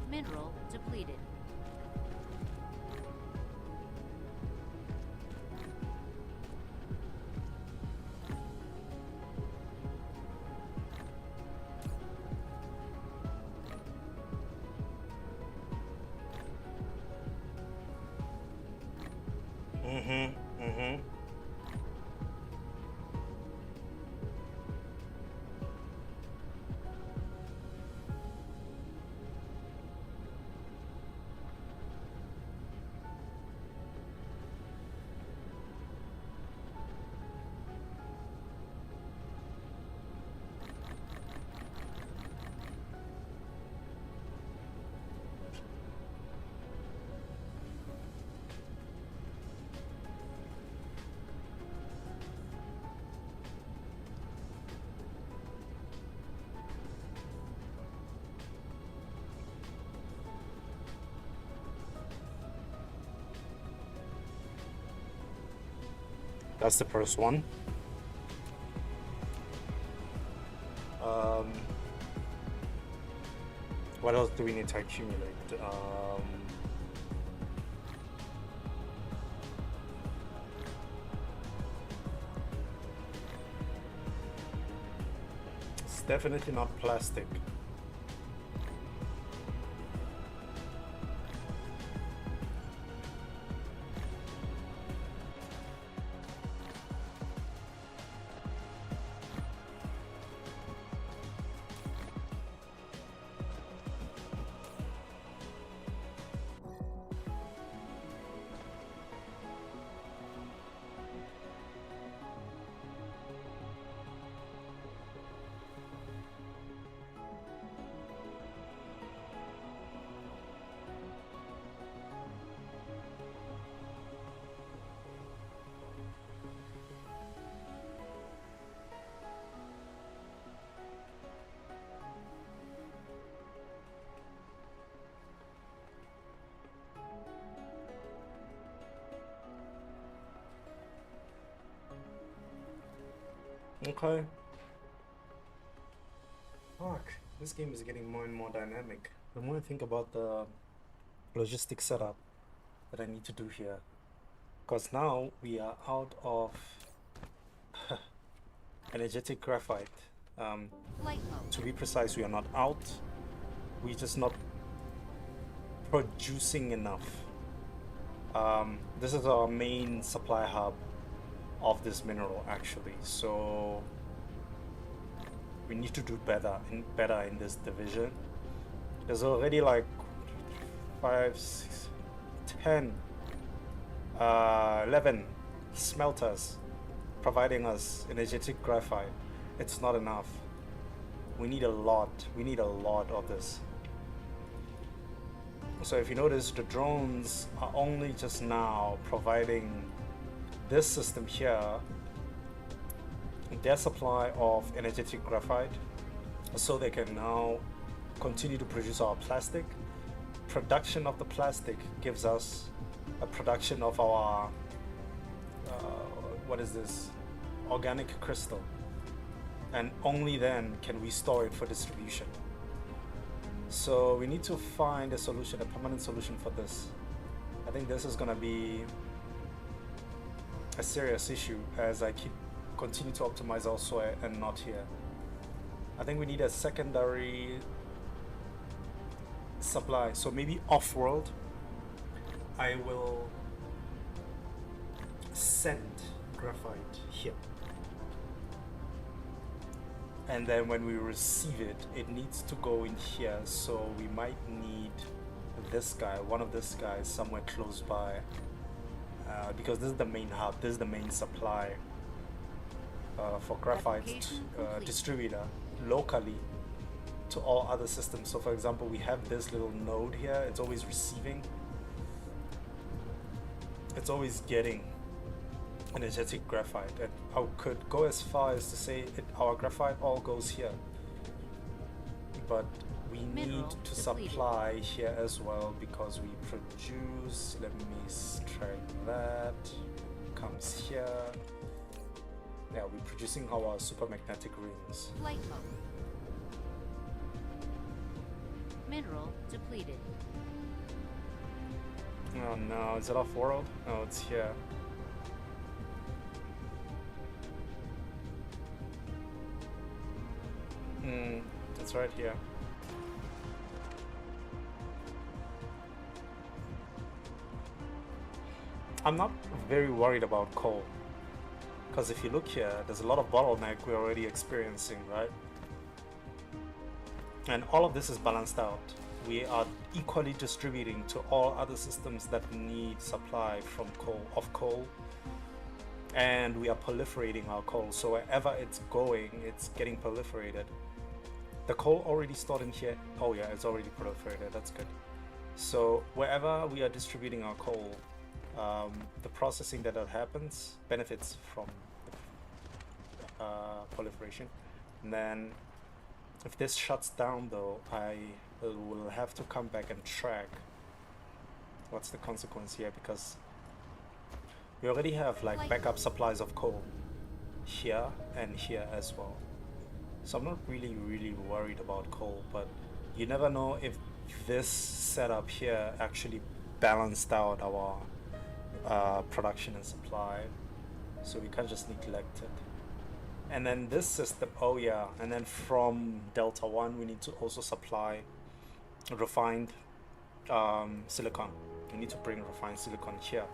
Mineral depleted. That's the first one. What else do we need to accumulate? It's definitely not plastic. Okay. Fuck, this game is getting more and more dynamic. The more I think about the logistic setup that I need to do here, because now we are out of energetic graphite. Flight mode. To be precise, we are not out. We're just not producing enough. This is our main supply hub of this mineral, actually. So we need to do better in this division. There's already like 5, 6, 10, 11 smelters providing us energetic graphite. It's not enough. We need a lot. We need a lot of this. So if you notice, the drones are only just now providing this system here their supply of energetic graphite, so they can now continue to produce our plastic. Production of the plastic gives us a production of our what is this, organic crystal, and only then can we store it for distribution. So we need to find a solution, a permanent solution for this. I think this is gonna be a serious issue as I continue to optimize elsewhere and not here. I think we need a secondary supply. So maybe off-world, I will send graphite here. And then when we receive it, it needs to go in here. So we might need this guy, one of these guys somewhere close by. Because this is the main hub, this is the main supply for graphite distributor locally to all other systems. So for example, we have this little node here, it's always receiving, it's always getting energetic graphite, and I could go as far as to say our graphite all goes here, but we need to supply here as well, because we produce, let me extract that, comes here. Yeah, we're producing our supermagnetic rings. Flight mode. Mineral depleted. Oh no, is it off world? No, it's here. It's right here. I'm not very worried about coal, because if you look here, there's a lot of bottleneck we're already experiencing, right? And all of this is balanced out. We are equally distributing to all other systems that need supply from coal, and we are proliferating our coal. So wherever it's going, it's getting proliferated. The coal already stored in here. Oh yeah, it's already proliferated. That's good. So wherever we are distributing our coal, the processing that happens benefits from proliferation. And then if this shuts down though, I will have to come back and track what's the consequence here, because we already have like backup supplies of coal here and here as well. So I'm not really worried about coal, but you never know if this setup here actually balanced out our production and supply, so we can't just neglect it. And then this system, oh yeah, and then from Delta 1 we need to also supply refined silicon. We need to bring refined silicon here,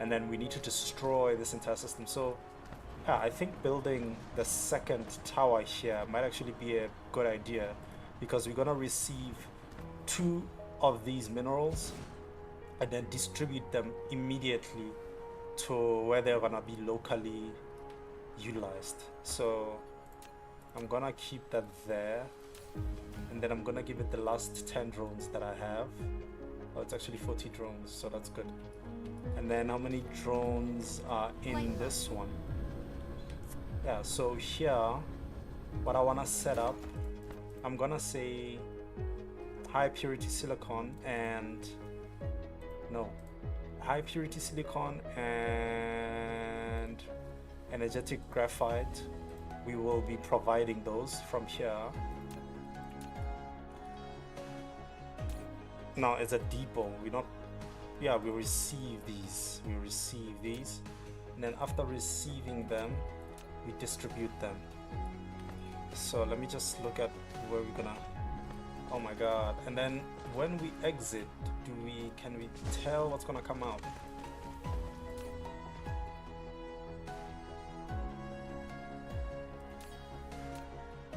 and then we need to destroy this entire system. So yeah, I think building the second tower here might actually be a good idea, because we're gonna receive 2 of these minerals and then distribute them immediately to where they're gonna be locally utilized. So I'm gonna keep that there, and then I'm gonna give it the last 10 drones that I have. Oh, it's actually 40 drones, so that's good. And then how many drones are in this one? Yeah, so here what I want to set up, I'm gonna say high purity silicon and high purity silicon and energetic graphite. We will be providing those from here. No, it's a depot. We receive these. And then after receiving them, we distribute them. So let me just look at where we're gonna, oh my god. And then when we exit, can we tell what's gonna come out?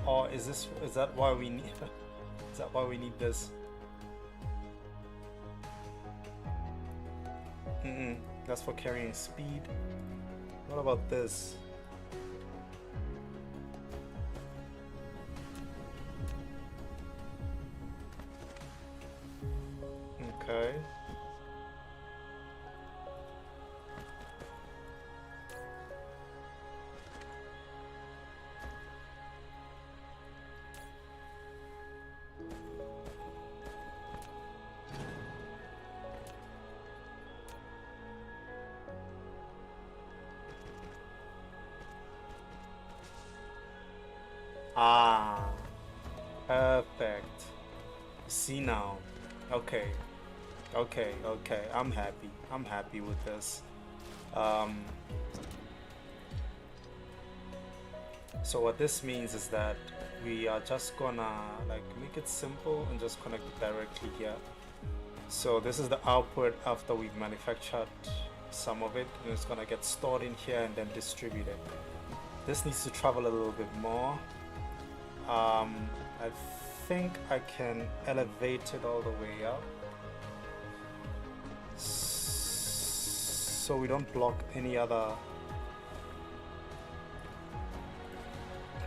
Or is that why we need is that why we need this? That's for carrying speed. What about this? Okay. Ah, perfect. See now. Okay. I'm happy with this. So what this means is that we are just gonna make it simple and just connect it directly here. So this is the output after we've manufactured some of it, and it's gonna get stored in here and then distributed. This needs to travel a little bit more. I think I can elevate it all the way up, so we don't block any other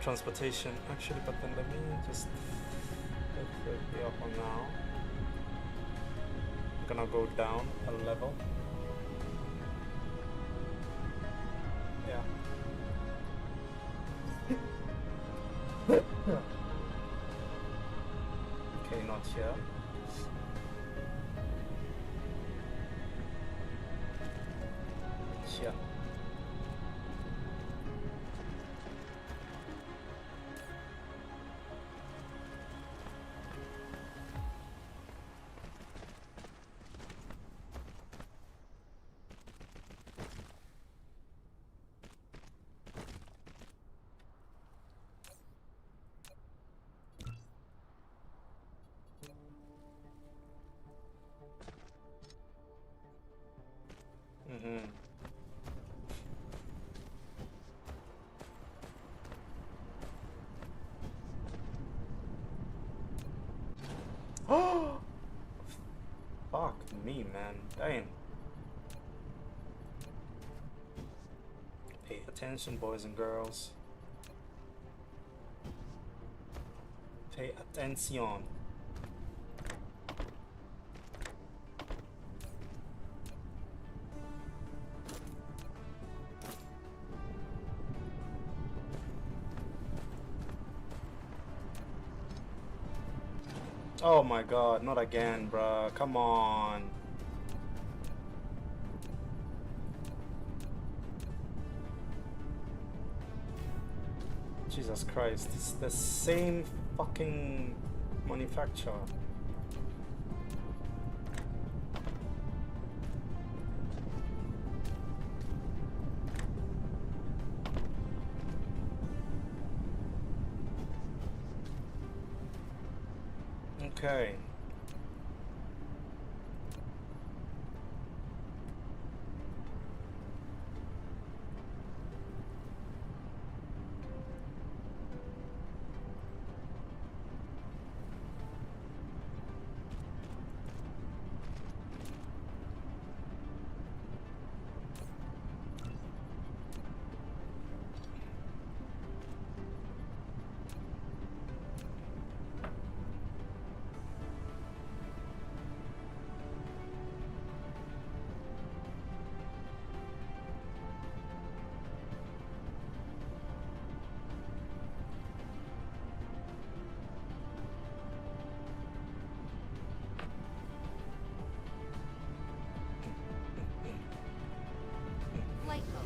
transportation. Actually, but then let me just lift it up on now. I'm gonna go down a level. Yeah. Okay, not here. Here. Oh, fuck me, man. Damn. Pay attention, boys and girls. Pay attention. Oh my god, not again, bruh. Come on. Jesus Christ, it's the same fucking Manufacture. Okay. Flight mode.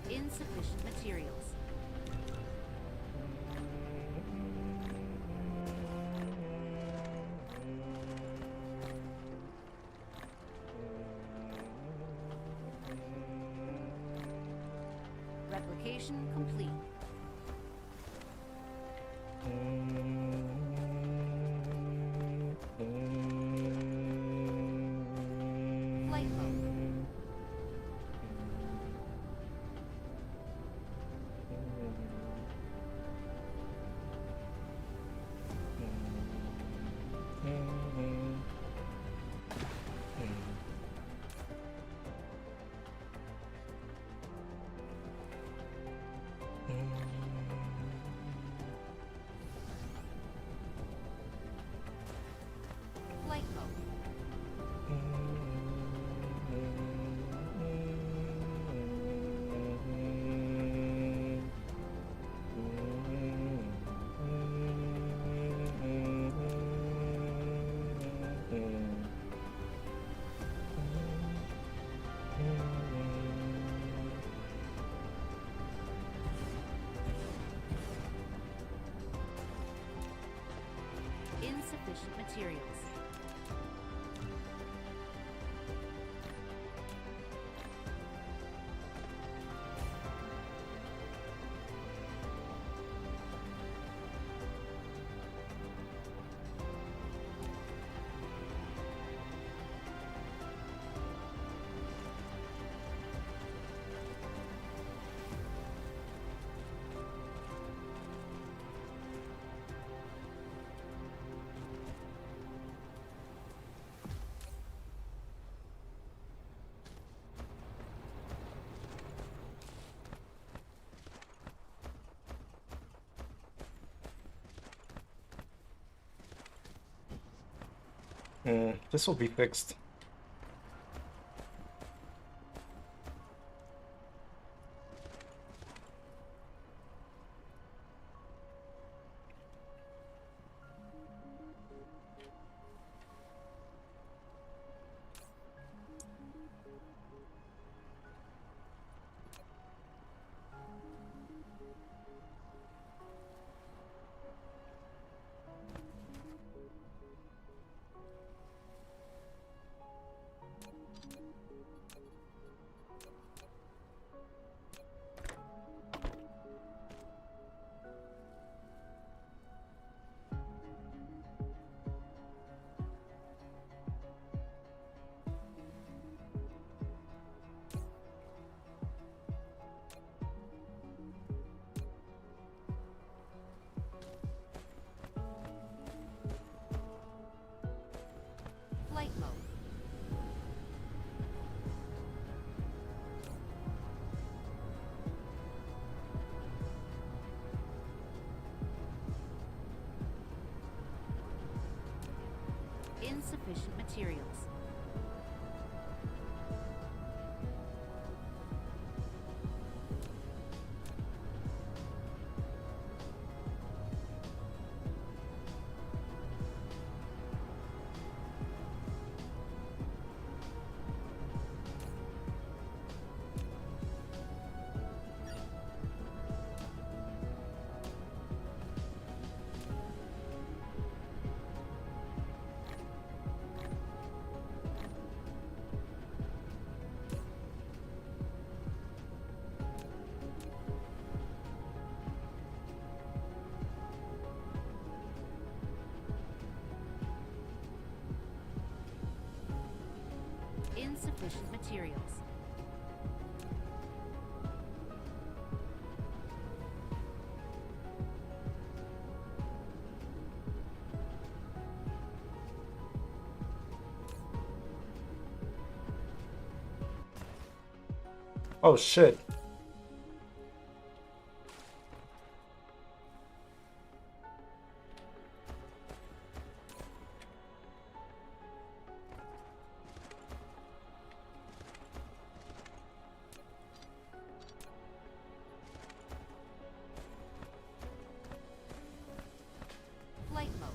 Insufficient materials. Replication complete. Flight mode. Flight mode. Insufficient materials. This will be fixed. Flight mode. Insufficient materials. Insufficient materials. Oh shit. Flight mode.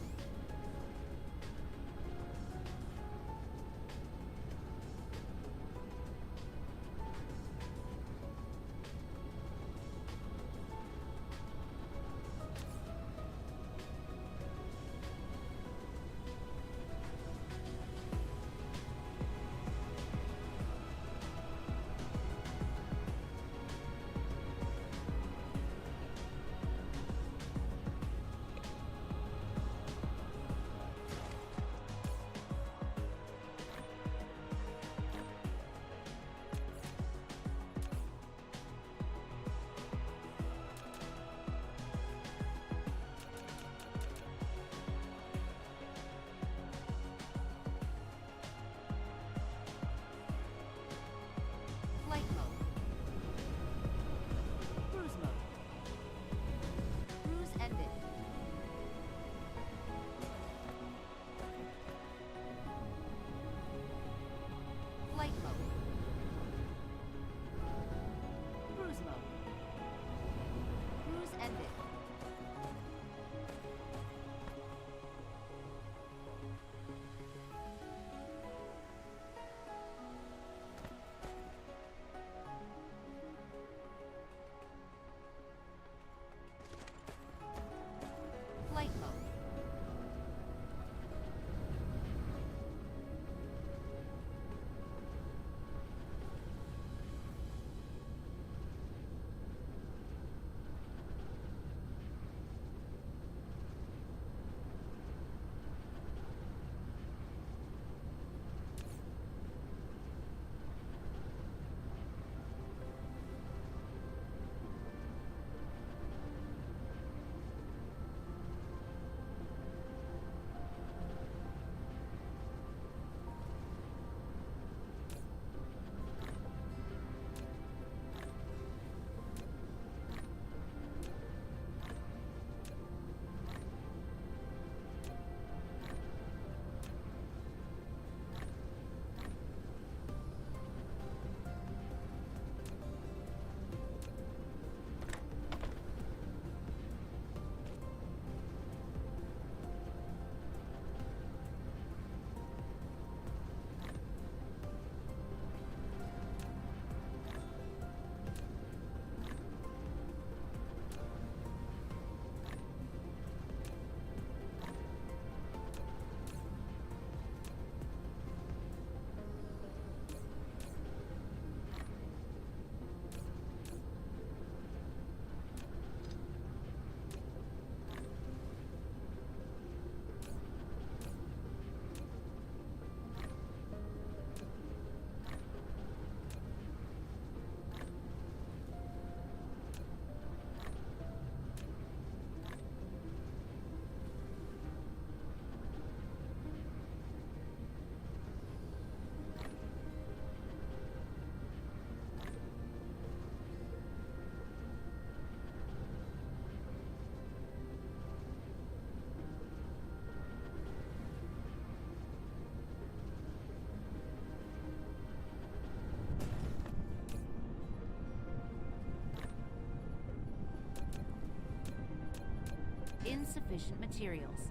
Insufficient materials.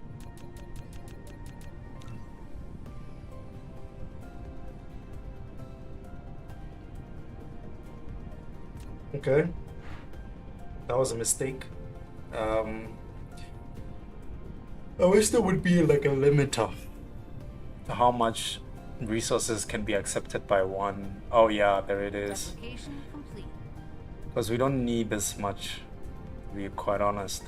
Okay, that was a mistake. I wish there would be like a limiter to how much resources can be accepted by one. Oh yeah, there it is. Replication complete. Because we don't need this much, to be quite honest.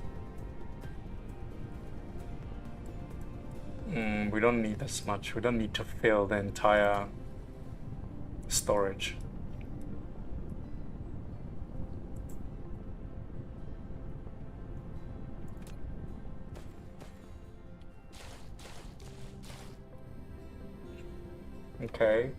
We don't need this much. We don't need to fill the entire storage. Okay.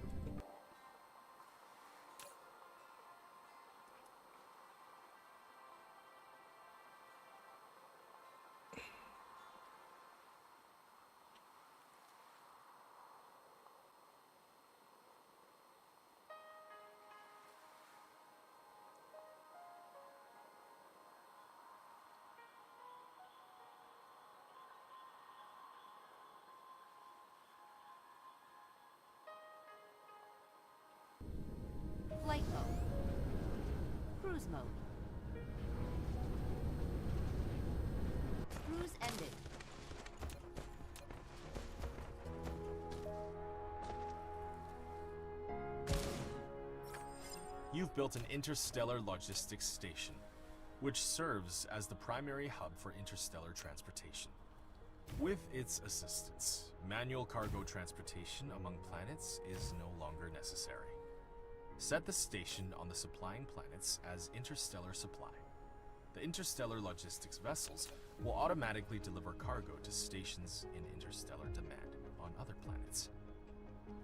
Flight mode. Cruise mode. Cruise ended. You've built an interstellar logistics station, which serves as the primary hub for interstellar transportation. With its assistance, manual cargo transportation among planets is no longer necessary. Set the station on the supplying planets as interstellar supply. The interstellar logistics vessels will automatically deliver cargo to stations in interstellar demand on other planets.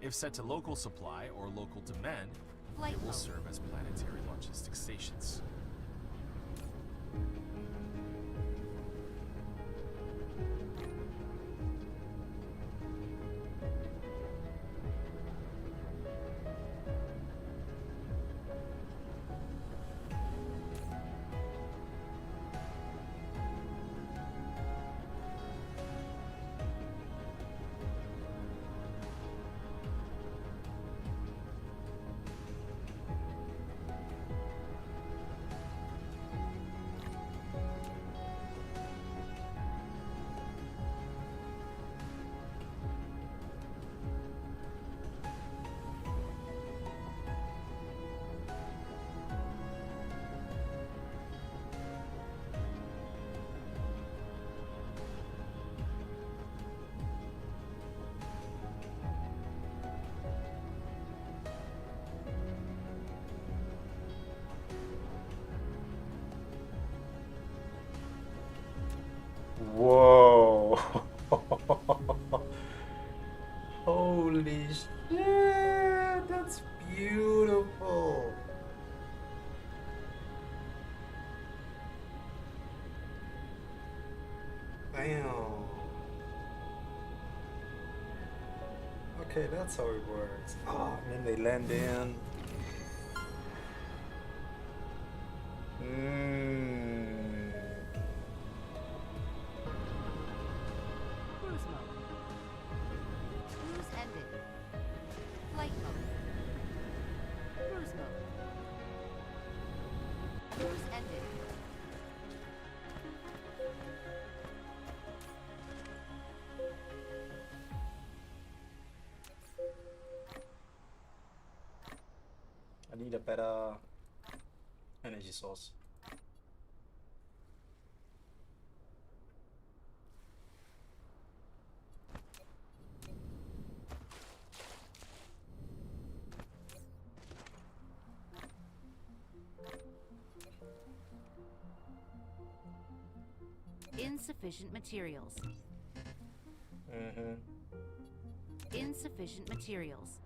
If set to local supply or local demand, Flight it will mode. serve as planetary logistics stations. Whoa. Holy shit, that's beautiful. Damn. Okay, that's how it works. Oh, and then they land in. Cruise mode. Cruise ended. Flight mode. Cruise mode. Cruise ended. I need a better energy source. Insufficient materials. Insufficient materials.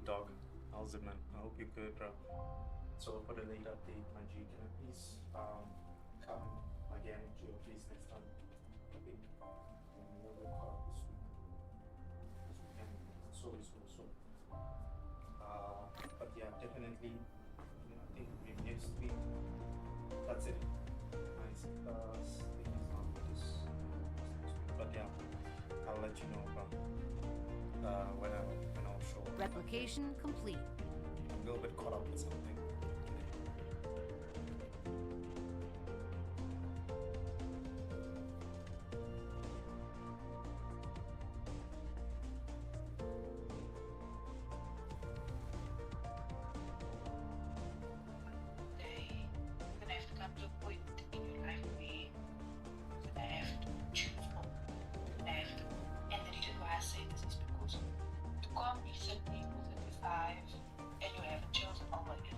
dog. How's it, man? I hope you're good, bro. So for the late update, my G, can I please come again to your place next time? I think I'm a little bit caught up this week. This weekend, so. But yeah, definitely. I think maybe next week. That's it. Nice. Thing is not for this next week. But yeah, I'll let you know about when I'll show up. Replication complete. I'm a little bit caught up with something today. You're gonna have to come to a point in your life where you're gonna have to choose one. You're gonna have to, and the reason why I say this is because to come recently with a 5 and you haven't chosen over it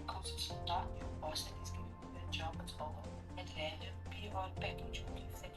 because it's not your boss that is giving you that job, it's over. And random PR package will be